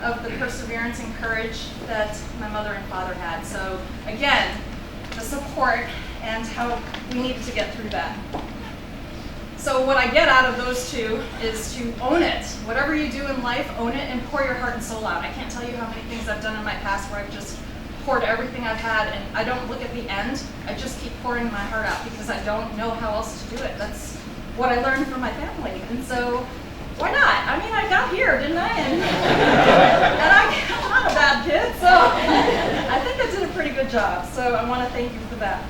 [SPEAKER 1] of the perseverance and courage that my mother and father had. So again, the support and how we needed to get through that. So what I get out of those two is to own it. Whatever you do in life, own it and pour your heart and soul out. I can't tell you how many things I've done in my past where I've just poured everything I've had, and I don't look at the end. I just keep pouring my heart out because I don't know how else to do it. That's what I learned from my family. And so why not? I mean, I got here, didn't I? And I'm not a bad kid, so I think I did a pretty good job. So I want to thank you for that.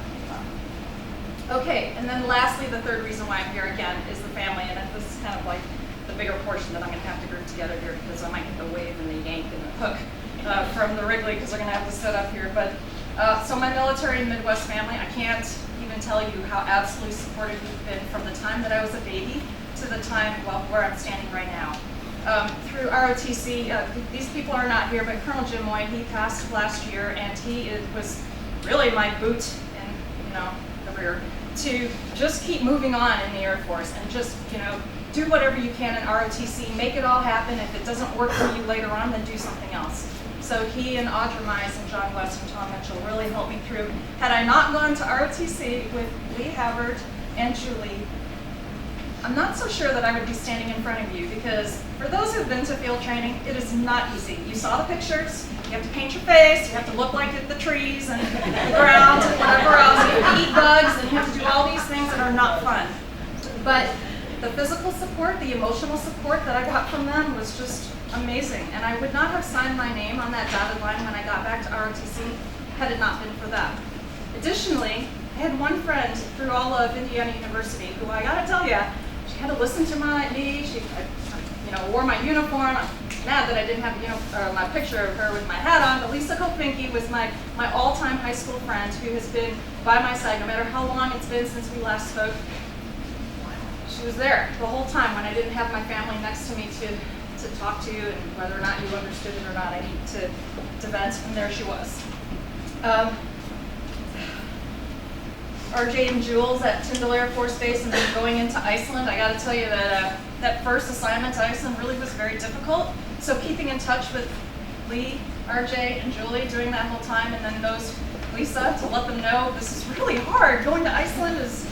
[SPEAKER 1] Okay, and then lastly, the third reason why I'm here again is the family, and this is kind of like the bigger portion that I'm going to have to group together here because I might get the wave and the yank and the hook from the Wrigley because they're going to have to sit up here. But so my military and Midwest family, I can't even tell you how absolutely supportive you've been from the time that I was a baby to the time where I'm standing right now. Through ROTC, these people are not here, but Colonel Jim Moy, he passed last year, and he was really my boot in the rear to just keep moving on in the Air Force and just do whatever you can in ROTC, make it all happen. If it doesn't work for you later on, then do something else. So he and Audra Mize and John West and Tom Mitchell really helped me through. Had I not gone to ROTC with Lee Havard and Julie, I'm not so sure that I would be standing in front of you, because for those who've been to field training, it is not easy. You saw the pictures, you have to paint your face, you have to look like the trees and the ground and whatever else, you have to eat bugs, and you have to do all these things that are not fun. But the physical support, the emotional support that I got from them was just amazing. And I would not have signed my name on that dotted line when I got back to ROTC had it not been for them. Additionally, I had one friend through all of Indiana University who, I gotta tell you, she had to listen to me. She wore my uniform. I'm mad that I didn't have my picture of her with my hat on, but Lisa Kopinki was my all-time high school friend who has been by my side no matter how long it's been since we last spoke. She was there the whole time when I didn't have my family next to me to talk to, and whether or not you understood it or not, I needed to vent, and there she was. RJ and Jules at Tyndall Air Force Base, and then going into Iceland, I got to tell you that that first assignment to Iceland really was very difficult. So keeping in touch with Lee, RJ, and Julie during that whole time, and then Lisa, to let them know this is really hard. Going to Iceland is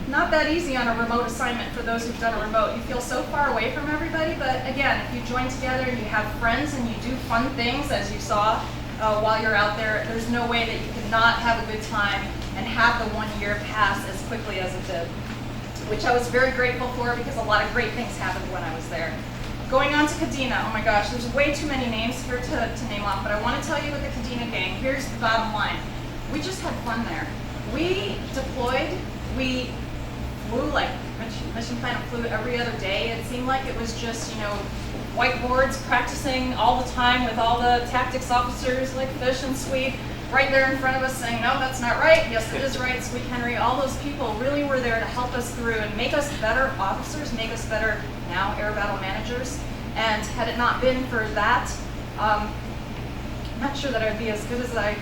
[SPEAKER 1] not that easy on a remote assignment for those who've done a remote. You feel so far away from everybody, but again, if you join together and you have friends and you do fun things, as you saw while you're out there, there's no way that you cannot have a good time and have the 1 year pass as quickly as it did, which I was very grateful for because a lot of great things happened when I was there. Going on to Kadena, oh my gosh, there's way too many names here to name off, but I want to tell you with the Kadena gang, here's the bottom line. We just had fun there. We deployed, we flew like Mission Planet flew every other day. It seemed like it was just, whiteboards practicing all the time with all the tactics officers like Fish and Sweet right there in front of us saying, no, that's not right. Yes, it is right. Sweet Henry, all those people really were there to help us through and make us better officers, make us better now air battle managers. And had it not been for that, I'm not sure that I'd be as good as I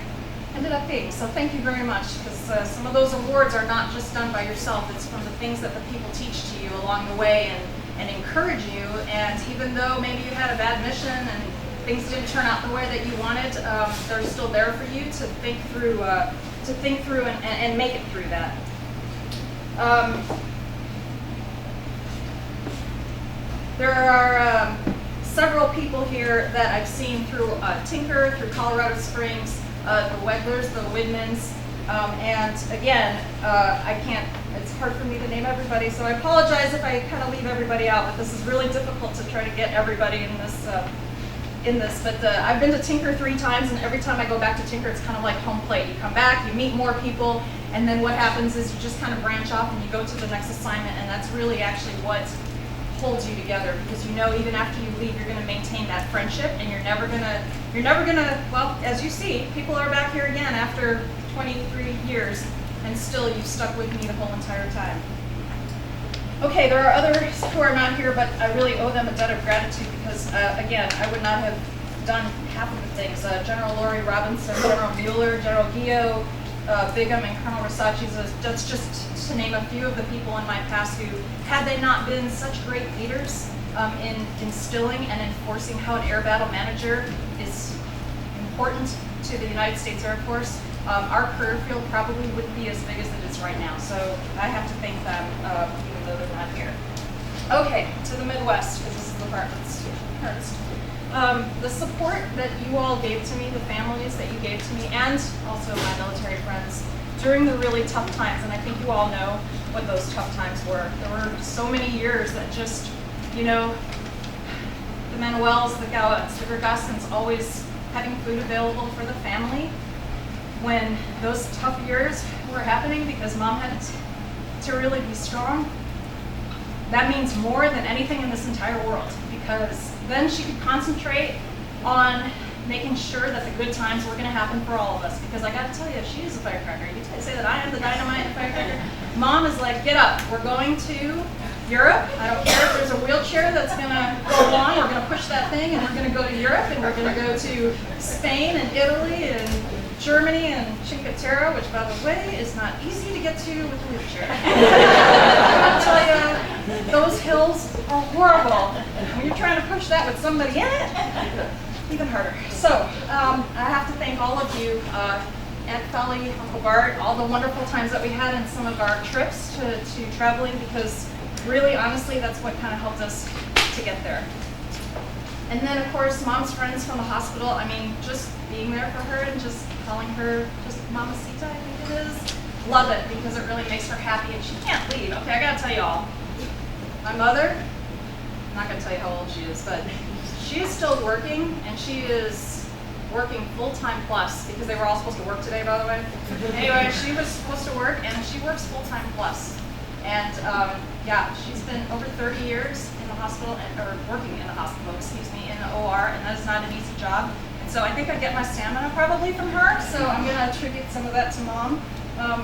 [SPEAKER 1] ended up being. So thank you very much, because some of those awards are not just done by yourself. It's from the things that the people teach to you along the way and encourage you. And even though maybe you had a bad mission and things didn't turn out the way that you wanted, they're still there for you to think through and make it through that. There are several people here that I've seen through Tinker, through Colorado Springs, the Weglers, the Widmans, and again, I can't, it's hard for me to name everybody, so I apologize if I kind of leave everybody out, but this is really difficult to try to get everybody in this. But I've been to Tinker 3 times, and every time I go back to Tinker, it's kind of like home plate. You come back, you meet more people, and then what happens is you just kind of branch off and you go to the next assignment, and that's really actually what holds you together, because you know even after you leave, you're going to maintain that friendship, and you're never gonna, well, as you see, people are back here again after 23 years, and still you've stuck with me the whole entire time. Okay, there are others who are not here, but I really owe them a debt of gratitude, because again, I would not have done half of the things. General Laurie Robinson, General Mueller, General Guillot, Bigham, and Colonel Risacci, that's just to name a few of the people in my past who, had they not been such great leaders in instilling and enforcing how an air battle manager is important to the United States Air Force, our career field probably wouldn't be as big as it is right now. So I have to thank them, even though they're not here. Okay, to the Midwest, because this is the part that's hardest. The support that you all gave to me, the families that you gave to me, and also my military friends during the really tough times, and I think you all know what those tough times were. There were so many years that just, you know, the Manuels, the Gowitts, the Gergassens always having food available for the family when those tough years were happening, because Mom had to really be strong. That means more than anything in this entire world, because then she could concentrate on making sure that the good times were going to happen for all of us. Because I got to tell you, she is a firecracker. You say that I am the dynamite and firecracker. Mom is like, get up. We're going to Europe. I don't care if there's a wheelchair that's going to go along. We're going to push that thing, and we're going to go to Europe, and we're going to go to Spain and Italy and Germany and Cinque Terre, which, by the way, is not easy to get to with a wheelchair. I tell you, those hills are horrible. When you're trying to push that with somebody in it, even harder. So I have to thank all of you, Aunt Felly, Uncle Bart, all the wonderful times that we had in some of our trips to traveling, because really, honestly, that's what kind of helped us to get there. And then, of course, Mom's friends from the hospital. I mean, just being there for her and just calling her just Mamacita, I think it is. Love it, because it really makes her happy, and she can't leave. Okay, I gotta tell you all. My mother, I'm not gonna tell you how old she is, but she is still working, and she is working full-time plus, because they were all supposed to work today, by the way. Anyway, she was supposed to work, and she works full-time plus. And yeah, she's been over 30 years in the hospital, or working in the hospital, excuse me, in the OR, and that is not an easy job. And so I think I get my stamina probably from her, so I'm going to attribute some of that to Mom.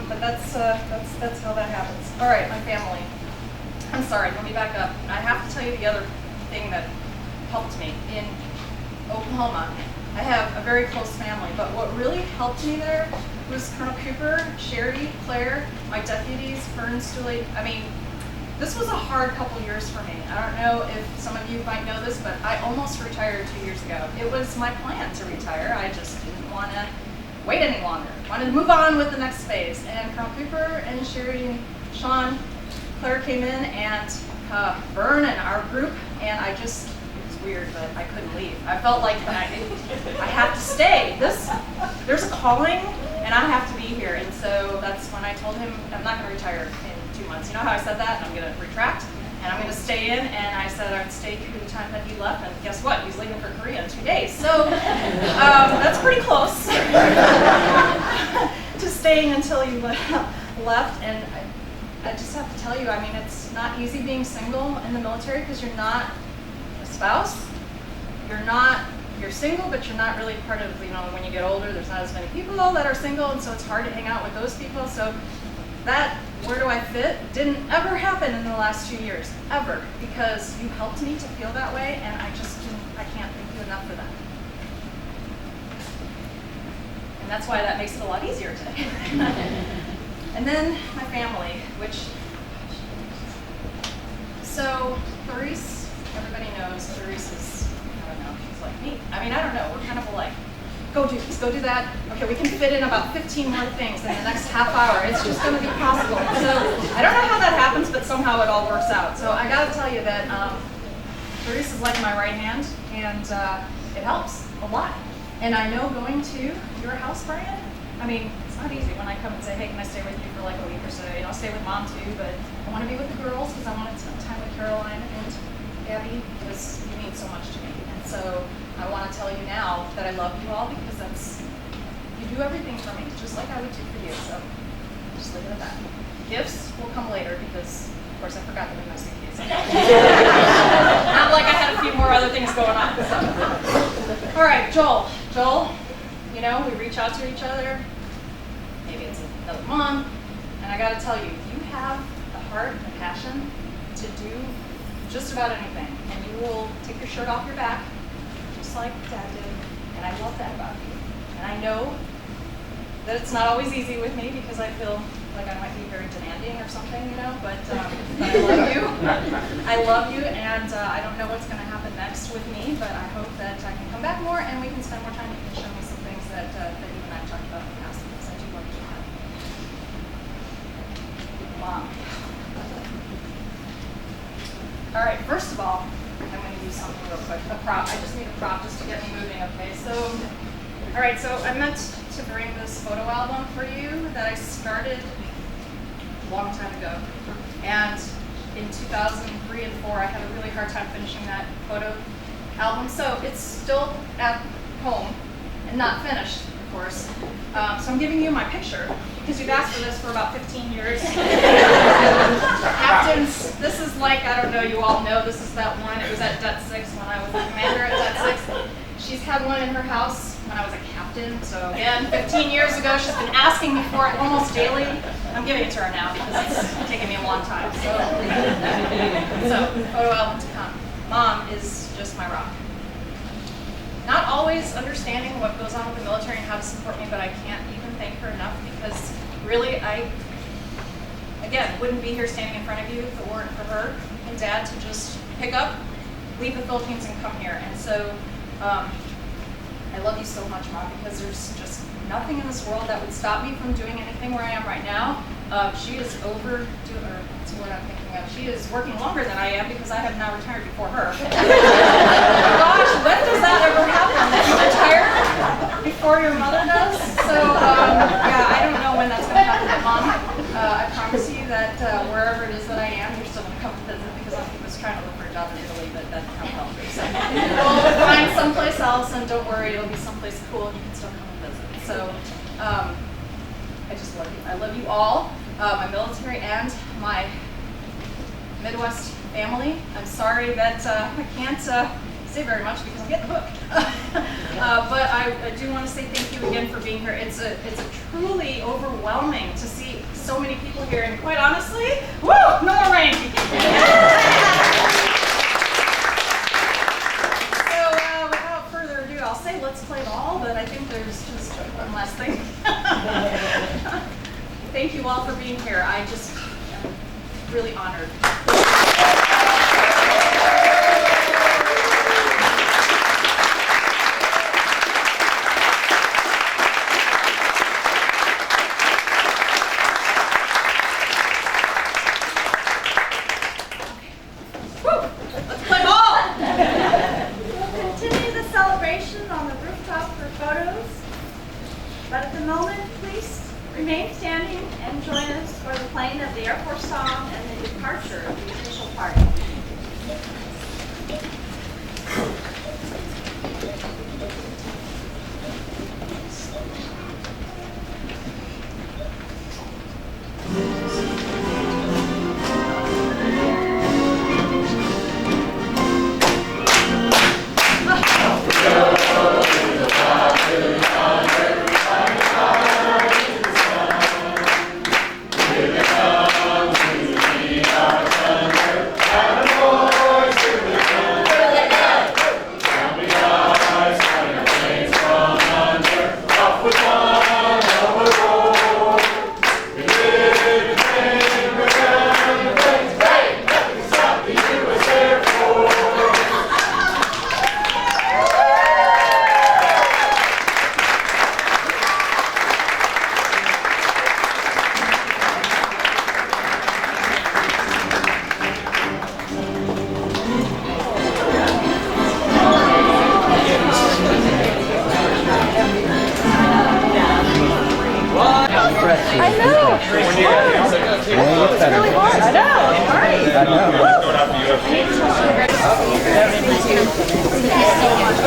[SPEAKER 1] But that's how that happens. All right, my family. I'm sorry, let me back up. I have to tell you the other thing that helped me in Oklahoma. I have a very close family, but what really helped me there was Colonel Cooper, Sherry, Claire, my deputies, Fern, Stuley. I mean, this was a hard couple years for me. I don't know if some of you might know this, but I almost retired 2 years ago. It was my plan to retire. I just didn't want to wait any longer. Wanted to move on with the next phase. And Colonel Cooper and Sherry and Sean, Claire came in, and Vern and our group, and I just, it was weird, but I couldn't leave. I felt like I had to stay. There's a calling, and I have to be here. And so that's when I told him I'm not going to retire in 2 months. You know how I said that? I'm going to retract, and I'm going to stay in. And I said I would stay through the time that he left. And guess what? He's leaving for Korea in 2 days. So that's pretty close to staying until you left. And I just have to tell you, I mean, it's not easy being single in the military, because you're not a spouse. You're single, but you're not really part of, you know, when you get older, there's not as many people that are single, and so it's hard to hang out with those people. So that where do I fit didn't ever happen in the last 2 years, ever, because you helped me to feel that way, and I can't thank you enough for that. And that's why that makes it a lot easier today. And then my family, which, so Nerisse, everybody knows Nerisse is, I don't know, she's like me. I mean, I don't know, we're kind of alike. Go do this, go do that. Okay, we can fit in about 15 more things in the next half hour. It's just gonna be possible. So I don't know how that happens, but somehow it all works out. So I gotta tell you that Nerisse is like my right hand, and it helps a lot. And I know going to your house, Brian, I mean, it's not easy when I come and say, hey, can I stay with you for like a week or so? You know, I'll stay with mom too, but I want to be with the girls because I want to spend time with Caroline and Abby because you mean so much to me. And so I want to tell you now that I love you all because you do everything for me, just like I would do for you. So just leave it at that. Gifts will come later because, of course, I forgot to bring my suitcase. Not like I had a few more other things going on. So. All right, Joel, you know, we reach out to each other. Maybe it's another month. And I got to tell you, you have the heart and passion to do just about anything. And you will take your shirt off your back, just like Dad did. And I love that about you. And I know that it's not always easy with me because I feel like I might be very demanding or something, you know, but I love you. I love you, and I don't know what's going to happen next with me, but I hope that I can come back more and we can spend more time. You can show me some things that you and I have talked about in the past because I do love you. Mom. All right, first of all, I'm going to use something real quick. A prop. I just need a prop just to get me moving, okay? So, all right, so I meant to bring this photo album for you that I started a long time ago. And in 2003 and 4, I had a really hard time finishing that photo album. So it's still at home and not finished, of course. So I'm giving you my picture because you've asked for this for about 15 years. Captains, this is like, I don't know, you all know, this is that one. It was at Det 6 when I was the commander at Det 6. She's had one in her house when I was a captain. So again, 15 years ago, she's been asking me for it almost daily. I'm giving it to her now because it's taken me a long time. So photo album to come. Mom is just my rock. Not always understanding what goes on with the military and how to support me, but I can't even thank her enough because really I, again, wouldn't be here standing in front of you if it weren't for her and Dad to just pick up, leave the Philippines and come here. And so I love you so much, Mom, because there's just nothing in this world that would stop me from doing anything where I am right now. She is overdoing, or that's what I'm thinking of. She is working longer than I am because I have now retired before her. Gosh, when does that ever happen? That you retire before your mother does? So, yeah, I don't know when that's going to happen. But Mom, I promise you that wherever it is that I am, you're still going to come visit because I was trying to look for a job in Italy, but that didn't help me. So we'll find someplace else, and don't worry, it'll be someplace cool, and you can still come and visit. So, I just love you. I love you all, my military and my Midwest family. I'm sorry that I can't say very much because I'm getting hooked. But I do want to say thank you again for being here. It's a truly overwhelming to see so many people here, and quite honestly, woo, no more rain. So without further ado, I'll say let's play ball, but I think there's just one last thing. Thank you all for being here. I just am really honored.
[SPEAKER 2] Let's play ball! We'll continue the celebration on the rooftop for photos. But at the moment, please remain standing and join us for the playing of the Air Force song and the departure of the official party.
[SPEAKER 9] Yeah.
[SPEAKER 1] Hey,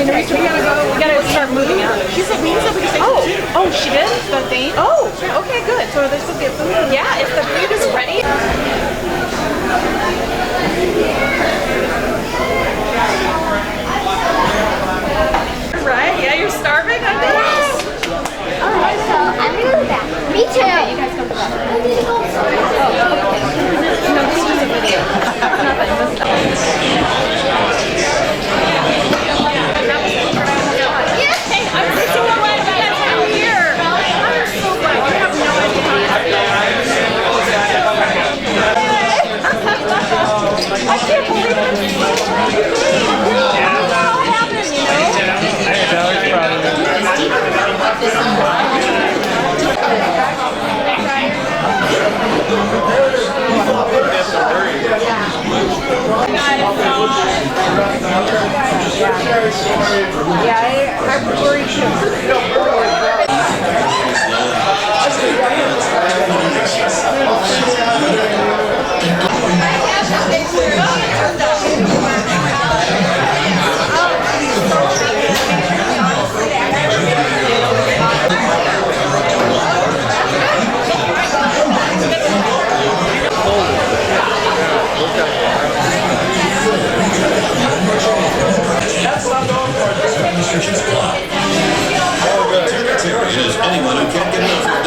[SPEAKER 1] Nerisse, we gotta start moving out.
[SPEAKER 3] She said we said we could say
[SPEAKER 1] Oh, she did?
[SPEAKER 3] the thing.
[SPEAKER 1] Oh, okay, good.
[SPEAKER 3] So there's supposed to be a food.
[SPEAKER 1] Yeah, if the food is ready. Right? Yeah, you're starving, I think.
[SPEAKER 10] Alright, so I'm gonna go back. Me too. You guys go back. I need to go.
[SPEAKER 1] No, this is a video.
[SPEAKER 10] Yes.
[SPEAKER 1] Hey, I'm so glad you guys are here. I'm so glad. You have no idea. I can't believe it. It's all happening, you know? I'm worried
[SPEAKER 11] Anyone who can't get enough of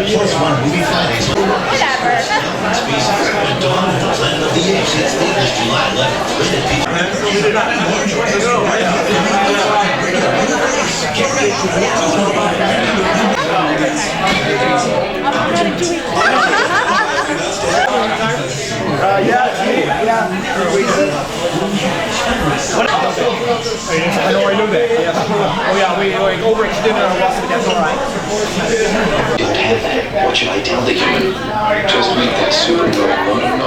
[SPEAKER 11] delicious +1 movie Fridays.
[SPEAKER 10] Whatever.
[SPEAKER 11] And Dawn and the Planet of the Apes hits theaters July 11th. Rated PG.
[SPEAKER 5] I know I knew that. Yeah. Oh yeah, we overextended our walk, but that's all right.
[SPEAKER 11] Don't have that. What should I tell the human? Just make that superhero one of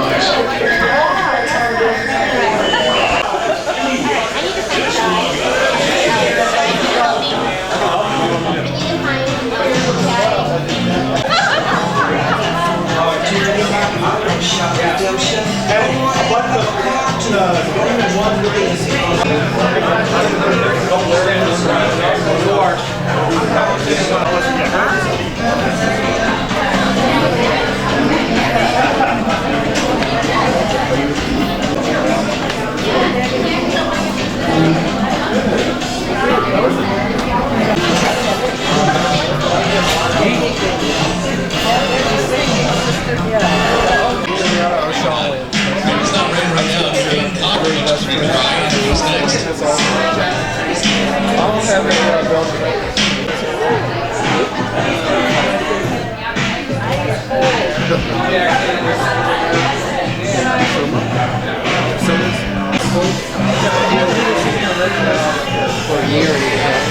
[SPEAKER 5] For a year and a half.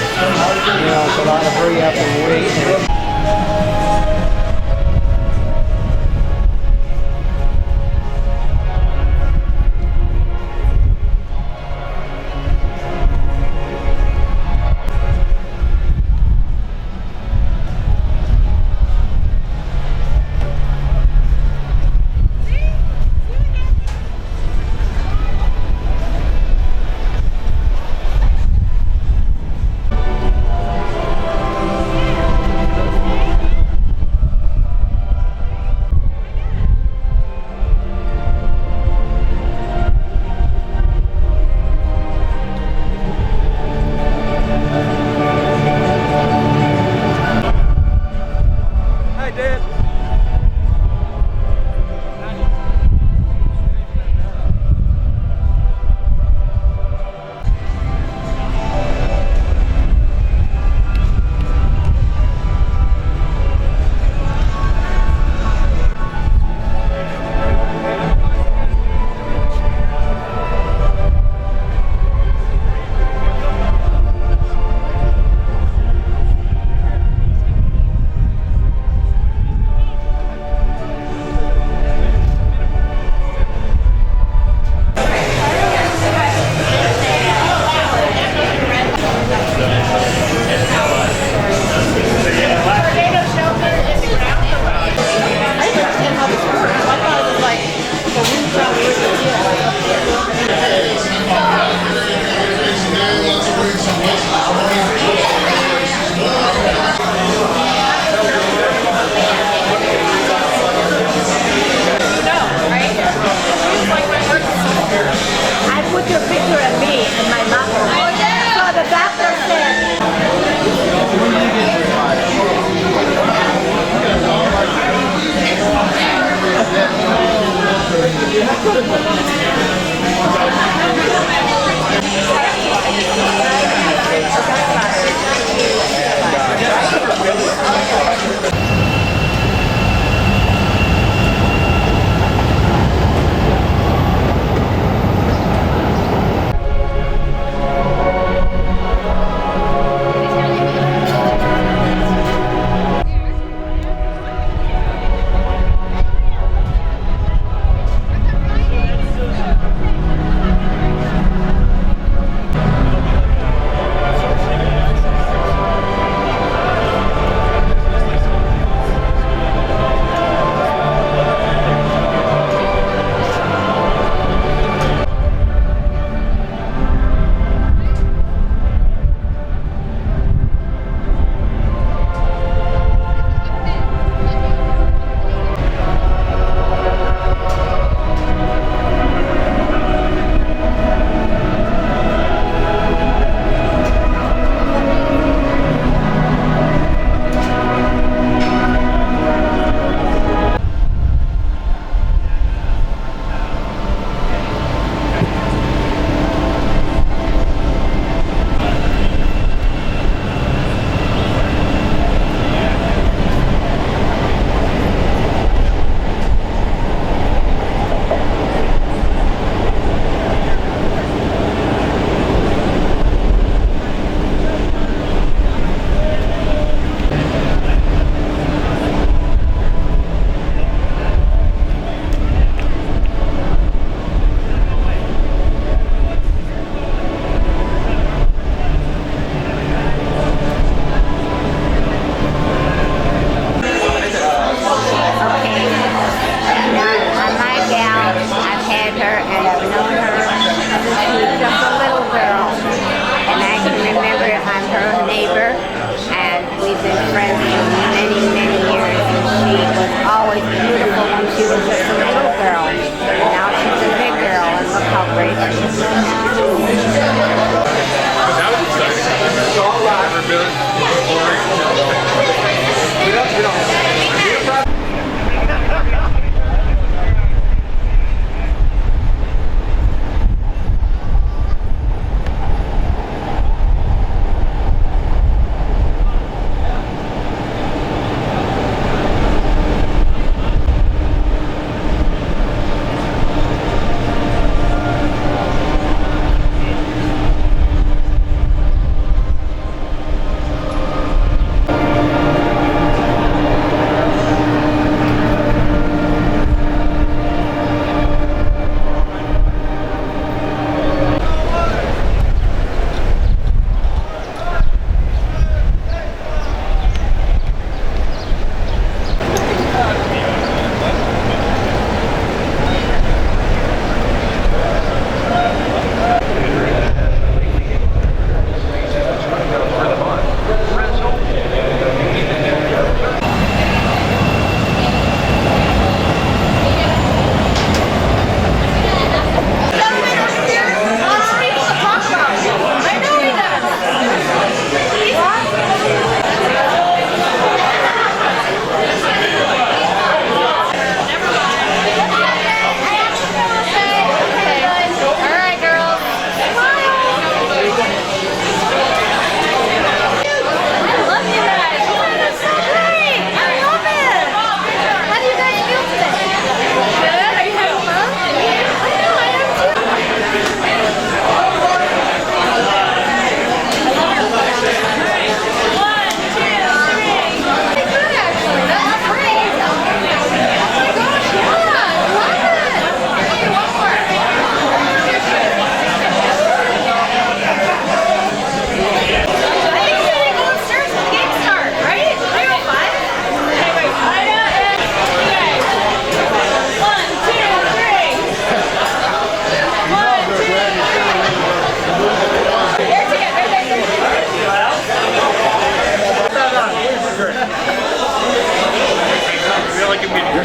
[SPEAKER 5] You know, it's a lot of hurry up and wait.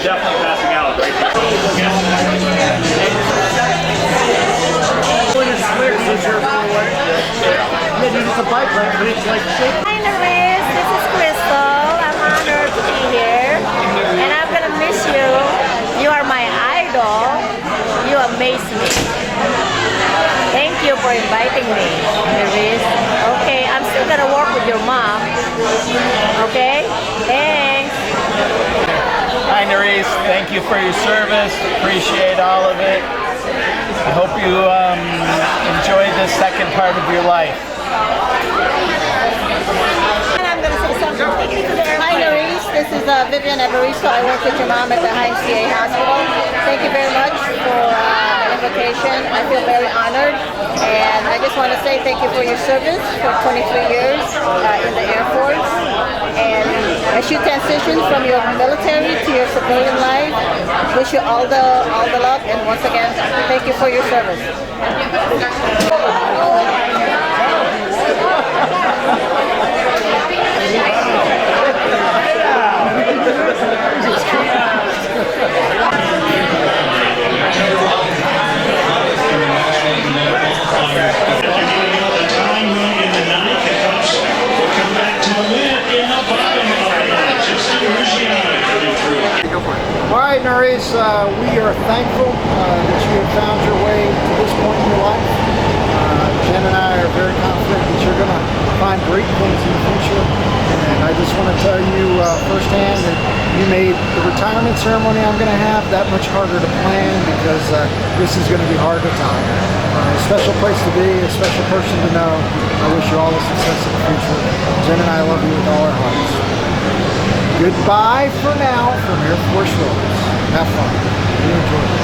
[SPEAKER 12] definitely passing out right here.
[SPEAKER 6] It's a bike lane, but it's like shape.
[SPEAKER 13] Hi Nerisse, this is Crystal. I'm honored to be here, and I'm gonna miss you. You are my idol. You amaze me. Thank you for inviting me, Nerisse. Okay, I'm still gonna work with your mom. Okay, thanks.
[SPEAKER 12] Hi Nerisse, thank you for your service. Appreciate all of it. I hope you enjoy this second part of your life.
[SPEAKER 13] And I'm gonna say something. Hi Nerisse, this is Vivian Evaristo. I work with your mom at the Heinz CA Hospital. Thank you very much for the invitation. I feel very honored, and I just want to say thank you for your service for 23 years in the Air Force. And as you transition from your military to your civilian life, wish you all the luck, and once again, thank you for your service.
[SPEAKER 5] All right, Nerisse, we are thankful that you have found your way to this point in your life. Jen and I are very confident that you're going to find great things in the future. And I just want to tell you firsthand that you made the retirement ceremony I'm going to have that much harder to plan, because this is going to be hard to time. A special place to be, a special person to know. I wish you all the success in the future. Jen and I love you with all our hearts. Goodbye for now from Air Force Roads. Have fun. You enjoy it.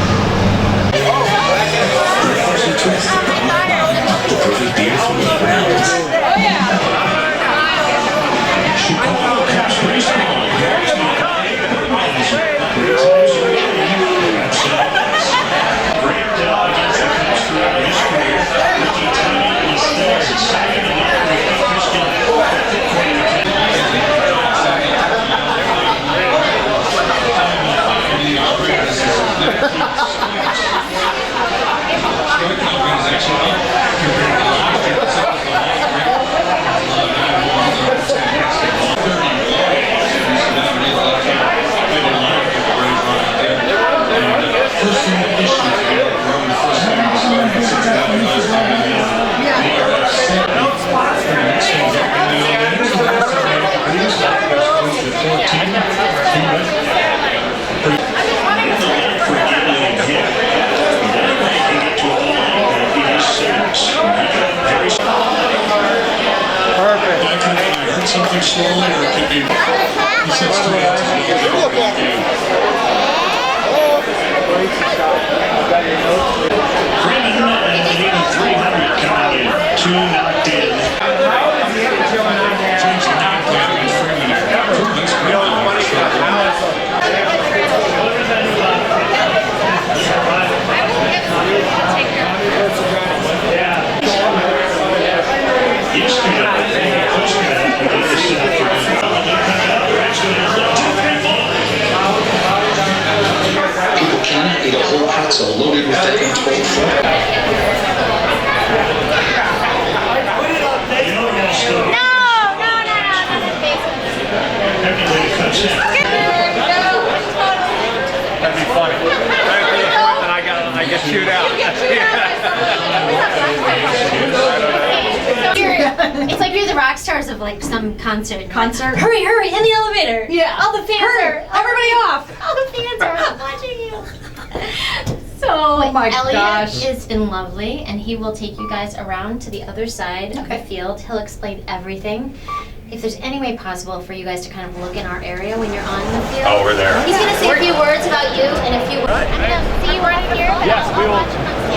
[SPEAKER 9] Something slowly, or it could be. He said straight up to me. Freeman at 8,300 coming in. 2 knocked in. James Knapp, Freeman.
[SPEAKER 11] People cannot eat a whole pretzel loaded with that B12 fat.
[SPEAKER 12] That'd be funny. And I get chewed out.
[SPEAKER 10] It's like you're the rock stars of like some concert. Hurry, hurry, in the elevator.
[SPEAKER 3] Yeah.
[SPEAKER 10] All the fans are.
[SPEAKER 3] Everybody off.
[SPEAKER 10] All the fans are watching you. So
[SPEAKER 3] Oh my
[SPEAKER 10] Elliot
[SPEAKER 3] gosh.
[SPEAKER 10] is in Lovely, and he will take you guys around to the other side of the field. He'll explain everything. If there's any way possible for you guys to kind of look in our area when you're on the field.
[SPEAKER 7] Oh, we're there.
[SPEAKER 10] He's going to say a few words about you and a few words. I'm going to see you right here. But
[SPEAKER 12] Yes, we will.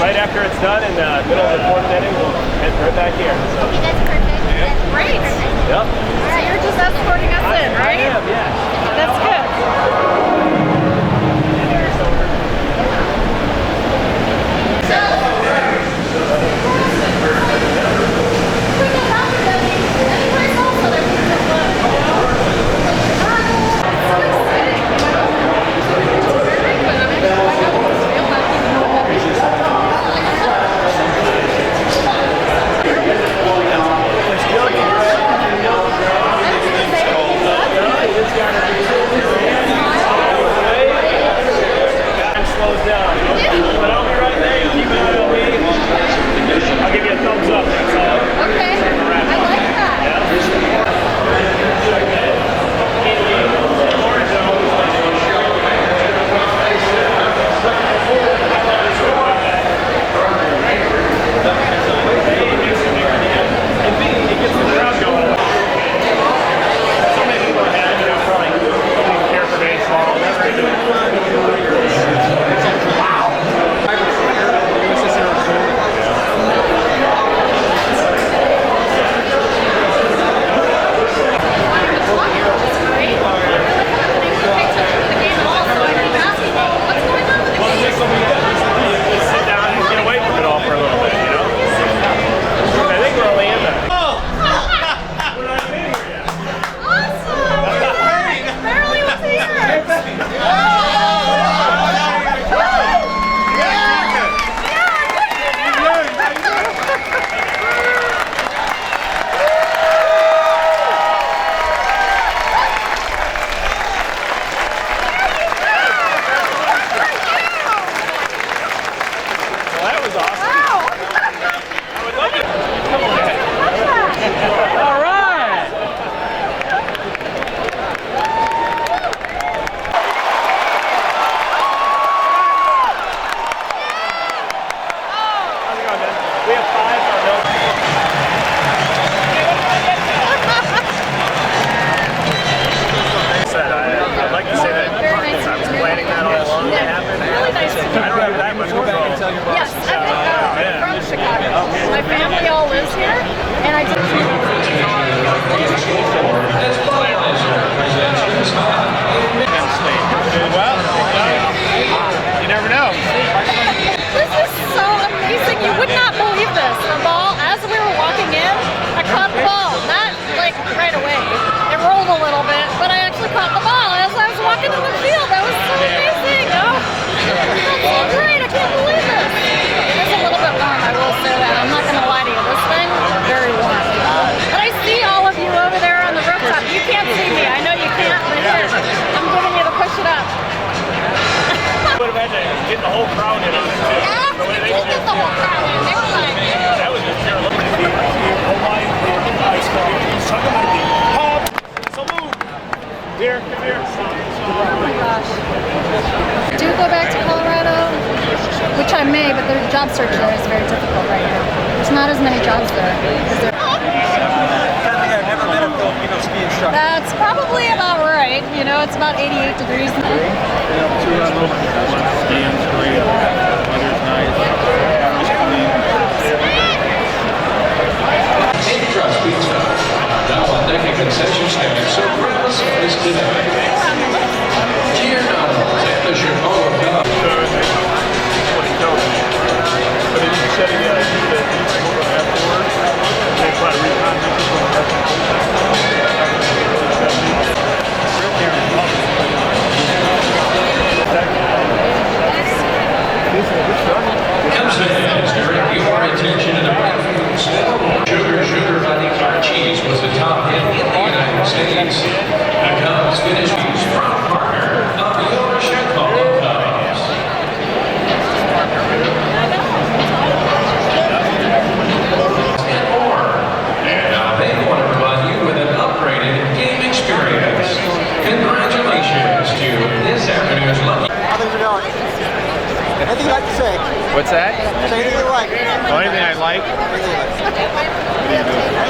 [SPEAKER 12] Right after it's done in the middle of the fourth inning, we'll head right back here. So.
[SPEAKER 10] Okay, that's perfect. That's
[SPEAKER 1] Great.
[SPEAKER 10] perfect.
[SPEAKER 12] Yep.
[SPEAKER 1] So you're just escorting us in, right?
[SPEAKER 12] I am, yeah.
[SPEAKER 1] That's good.
[SPEAKER 14] get the whole crowd in on it too. The way they get the whole crowd in. That was just pure luck. Hawaii ice cream. Suck on the pop. Salute. Here, come here.
[SPEAKER 1] Oh my gosh. Do go back to Colorado, which I may, but the job search there is very difficult right now. There's not as many jobs there.
[SPEAKER 15] I've never met a Filipino ski instructor.
[SPEAKER 1] That's probably about right. You know, it's about 88 degrees.
[SPEAKER 9] Trust pizza. Now on deck and concession stand. So grab us is today. Dear Donald, and the Chicago Cubs.
[SPEAKER 14] But then you said you afterwards. They try to recon
[SPEAKER 9] Cubs fans, direct your attention to the Wrigley Field. Sugar Honey Car Cheese was a top hit in the United States. The Cubs finished front partner of your Chicago Cubs. And more. And now they want to provide you with an upgraded game experience. Congratulations to this afternoon's lucky.
[SPEAKER 15] How things are going? Anything you'd like to say?
[SPEAKER 8] What's that?
[SPEAKER 15] Say anything you like.
[SPEAKER 8] The only thing I like.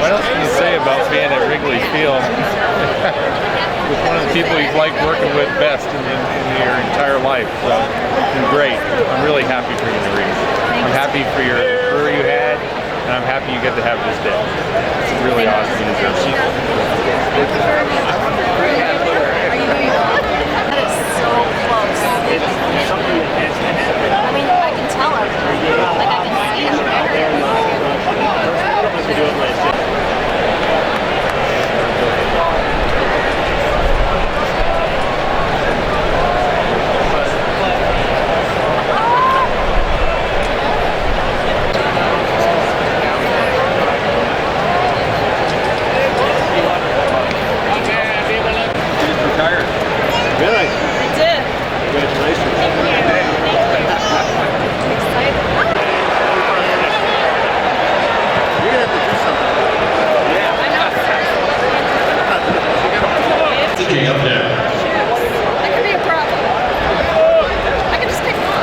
[SPEAKER 8] What else can you say about being at Wrigley Field with one of the people you've liked working with best in your entire life? So it's been great. I'm really happy for you, Nerisse. I'm happy for your career you had, and I'm happy you get to have this day. It's really awesome. You deserve it.
[SPEAKER 1] That is so close. I mean, I can tell her. Like, I can see her.
[SPEAKER 14] Really?
[SPEAKER 1] I did.
[SPEAKER 14] Congratulations.
[SPEAKER 15] You're gonna have to do something.
[SPEAKER 9] Stay up there.
[SPEAKER 1] That could be a problem. I can just take them off.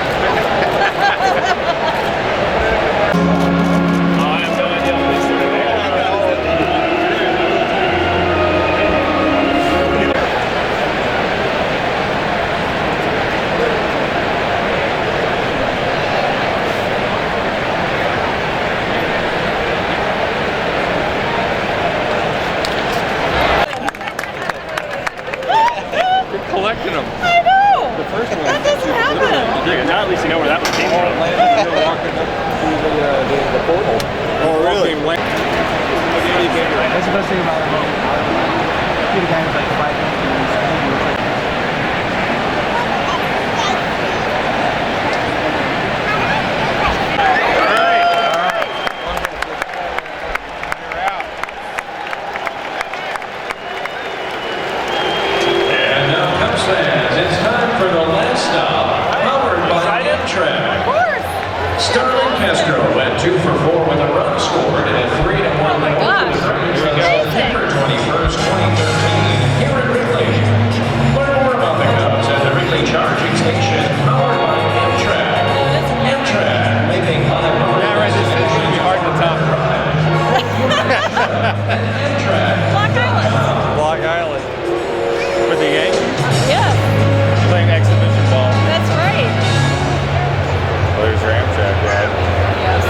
[SPEAKER 14] I have no idea what this is.
[SPEAKER 8] Collecting them.
[SPEAKER 1] I know.
[SPEAKER 8] The first one.
[SPEAKER 1] That doesn't happen.
[SPEAKER 14] Yeah, now at least you know where that one came from.
[SPEAKER 8] Walking up through the portal.
[SPEAKER 15] Oh, really?
[SPEAKER 6] That's the best thing about it. See the guy who's like 5 minutes.
[SPEAKER 9] And now Cubs fans, it's time for the last stop, powered by Amtrak.
[SPEAKER 1] Of course.
[SPEAKER 9] Sterling Castro went 2 for 4 with a run scored and a 3-1 lead
[SPEAKER 1] gosh.
[SPEAKER 9] for the Braves on September 21st, 2013, here at Wrigley. Learn more about the Cubs at the Wrigley Charging Station, powered by Amtrak. Amtrak, making high miles.
[SPEAKER 8] Yeah, right. This is going to be hard to top.
[SPEAKER 9] Amtrak.
[SPEAKER 1] Block Island.
[SPEAKER 8] Block Island. For the Yankees.
[SPEAKER 1] Yeah,
[SPEAKER 8] Playing exhibition ball.
[SPEAKER 1] that's right.
[SPEAKER 8] Well, there's your Amtrak, Dad.
[SPEAKER 1] Yes.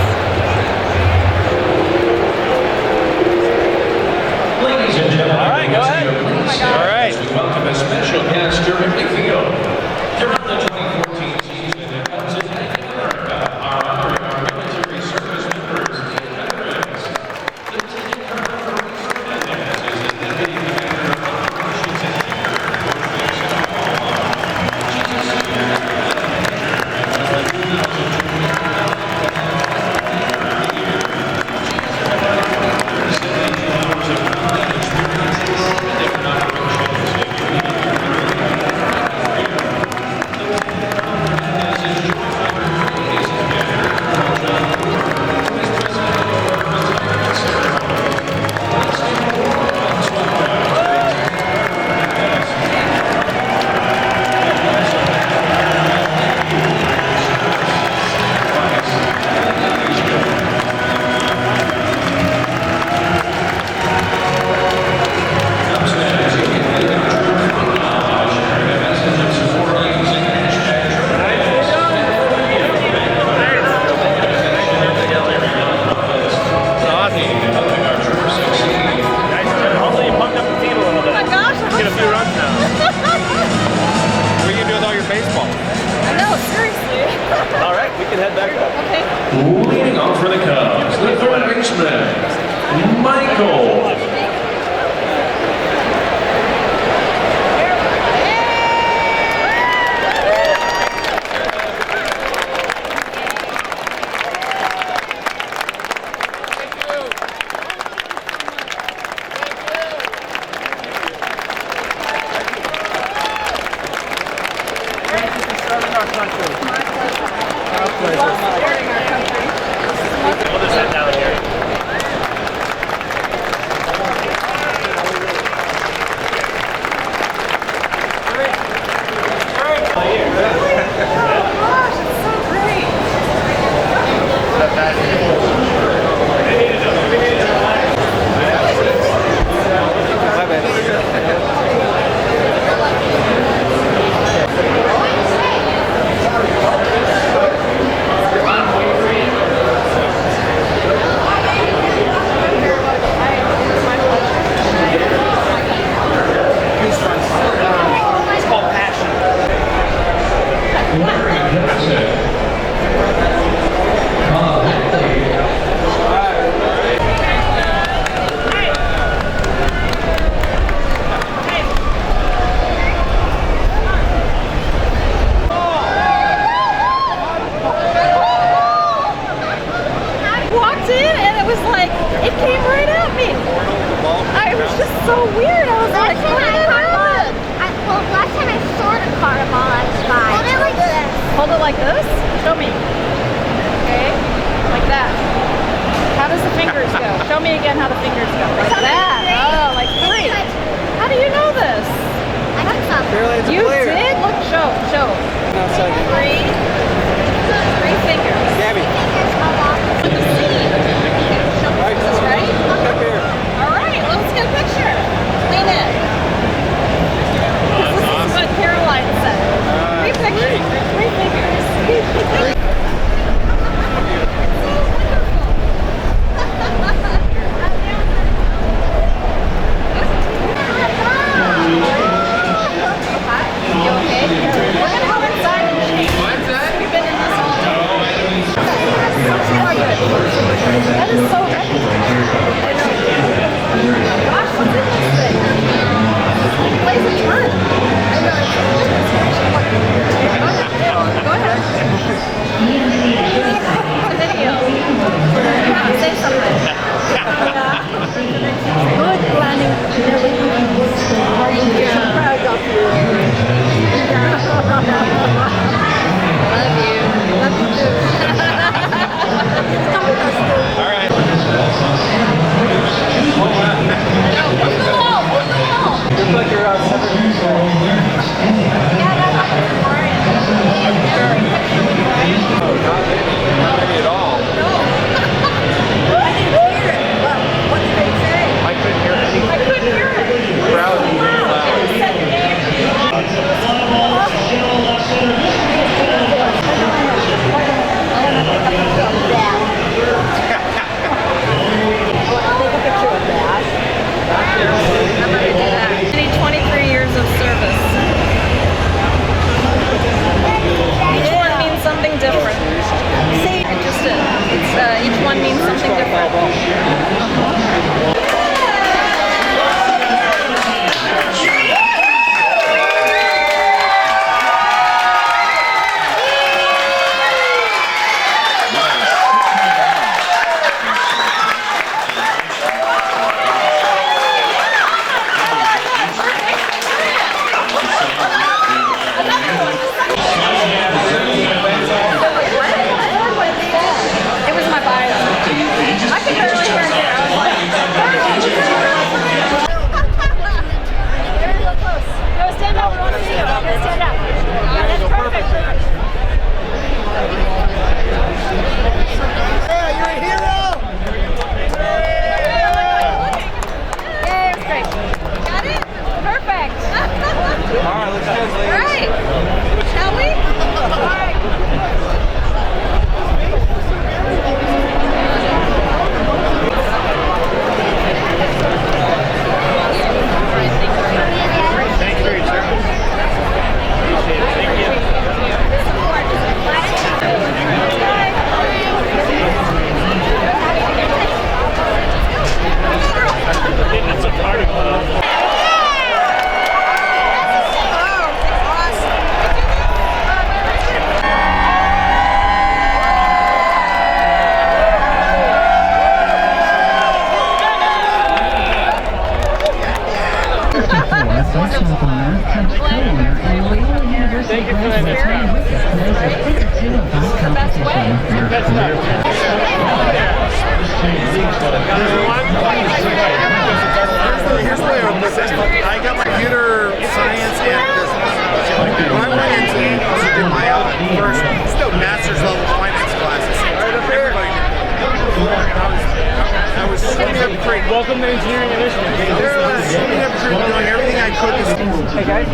[SPEAKER 16] Leading off for the Cubs, the third baseman, Michael.
[SPEAKER 1] Hold it like this? Show me. Okay, like that. How does the fingers go? Show me again how the fingers go. Like that. Oh, like 3. How do you know this?
[SPEAKER 15] I got some.
[SPEAKER 1] You did? Look, show. 3 fingers.
[SPEAKER 15] Gabby.
[SPEAKER 1] The seed. Show me this, right?
[SPEAKER 15] Up here.
[SPEAKER 1] All right, let's get a picture.
[SPEAKER 6] it for the next time.
[SPEAKER 3] It's the best way.
[SPEAKER 6] That's
[SPEAKER 17] Here's the way I would put this. I got computer science and business. When I went into to do my first master's level finance classes, everybody I was swimming up the creek.
[SPEAKER 6] Welcome to Engineering Initiative.
[SPEAKER 17] There I was swimming up the creek doing everything I could to
[SPEAKER 6] Hey guys,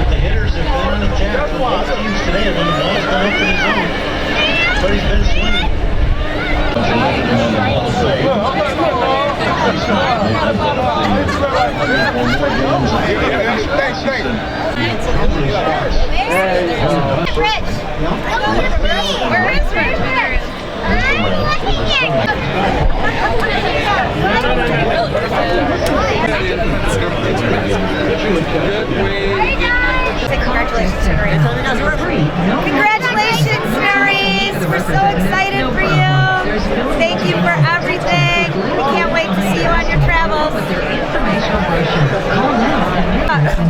[SPEAKER 11] The hitters have been on attack for both teams today, and then the ball's gone up in his own. But he's been swinging.
[SPEAKER 18] Where is Rich?
[SPEAKER 13] Congratulations, Nerisse. Congratulations, Nerisse. We're so excited for you. Thank you for everything. We can't wait to see you on your travels.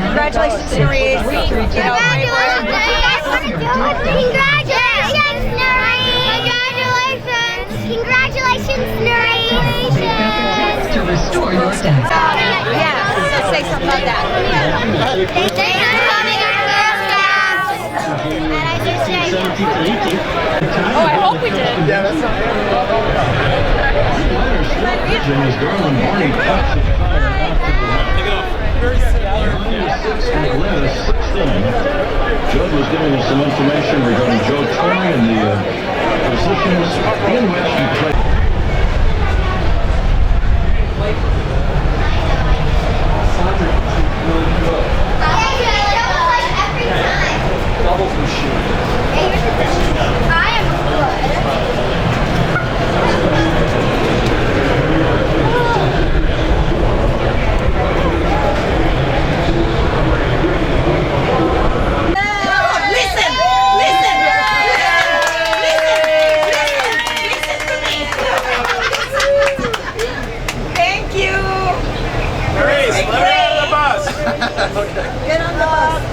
[SPEAKER 13] Congratulations, Nerisse.
[SPEAKER 18] Congratulations, Nerisse. Congratulations, Nerisse.
[SPEAKER 19] To restore your status.
[SPEAKER 13] Yeah, let's say something about that.
[SPEAKER 18] Thank you for coming our first class. And I just say,
[SPEAKER 3] Oh, I hope we did.
[SPEAKER 17] Yeah, that's not
[SPEAKER 11] Jimmy's Garland Barney cuts it Judd was giving us some information regarding Joe Torrey and the positions in which he played.
[SPEAKER 13] Get on the bus.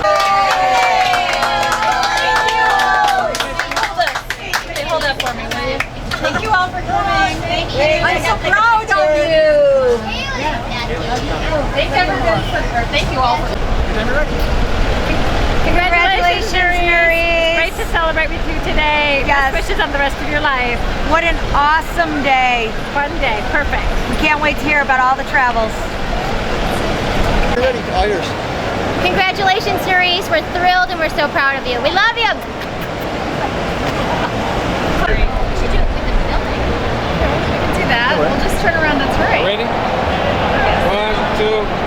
[SPEAKER 3] Hey, hold that for me, will you?
[SPEAKER 13] Thank you all for coming. Thank you. I'm so proud of you.
[SPEAKER 3] Thank you all for
[SPEAKER 13] Congratulations, Nerisse.
[SPEAKER 3] Great to celebrate with you today.
[SPEAKER 13] Yes.
[SPEAKER 3] Best wishes on the rest of your life.
[SPEAKER 13] What an awesome day.
[SPEAKER 3] Fun day. Perfect.
[SPEAKER 13] We can't wait to hear about all the travels.
[SPEAKER 18] congratulations, Nerisse. We're thrilled and we're so proud of you. We love you.
[SPEAKER 3] Do that. We'll just turn around. That's right.
[SPEAKER 15] Ready? 1, 2.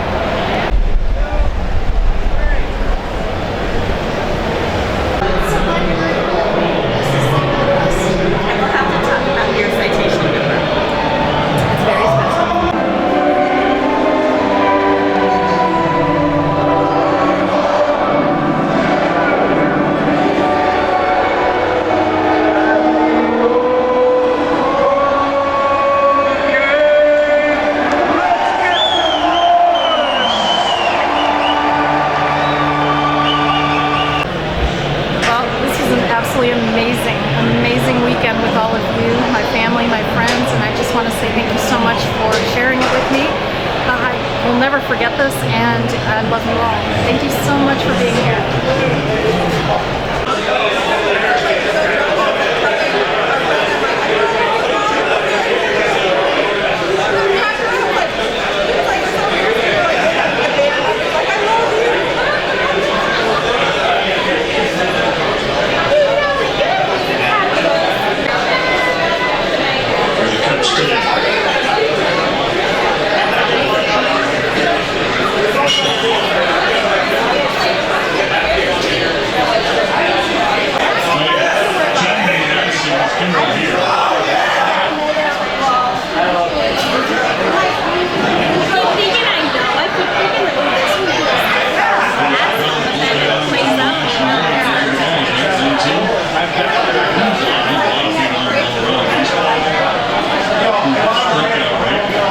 [SPEAKER 1] Amazing weekend with all of you, my family, my friends, and I just want to say thank you so much for sharing it with me. I will never forget this, and I love you all. Thank you so much for being here.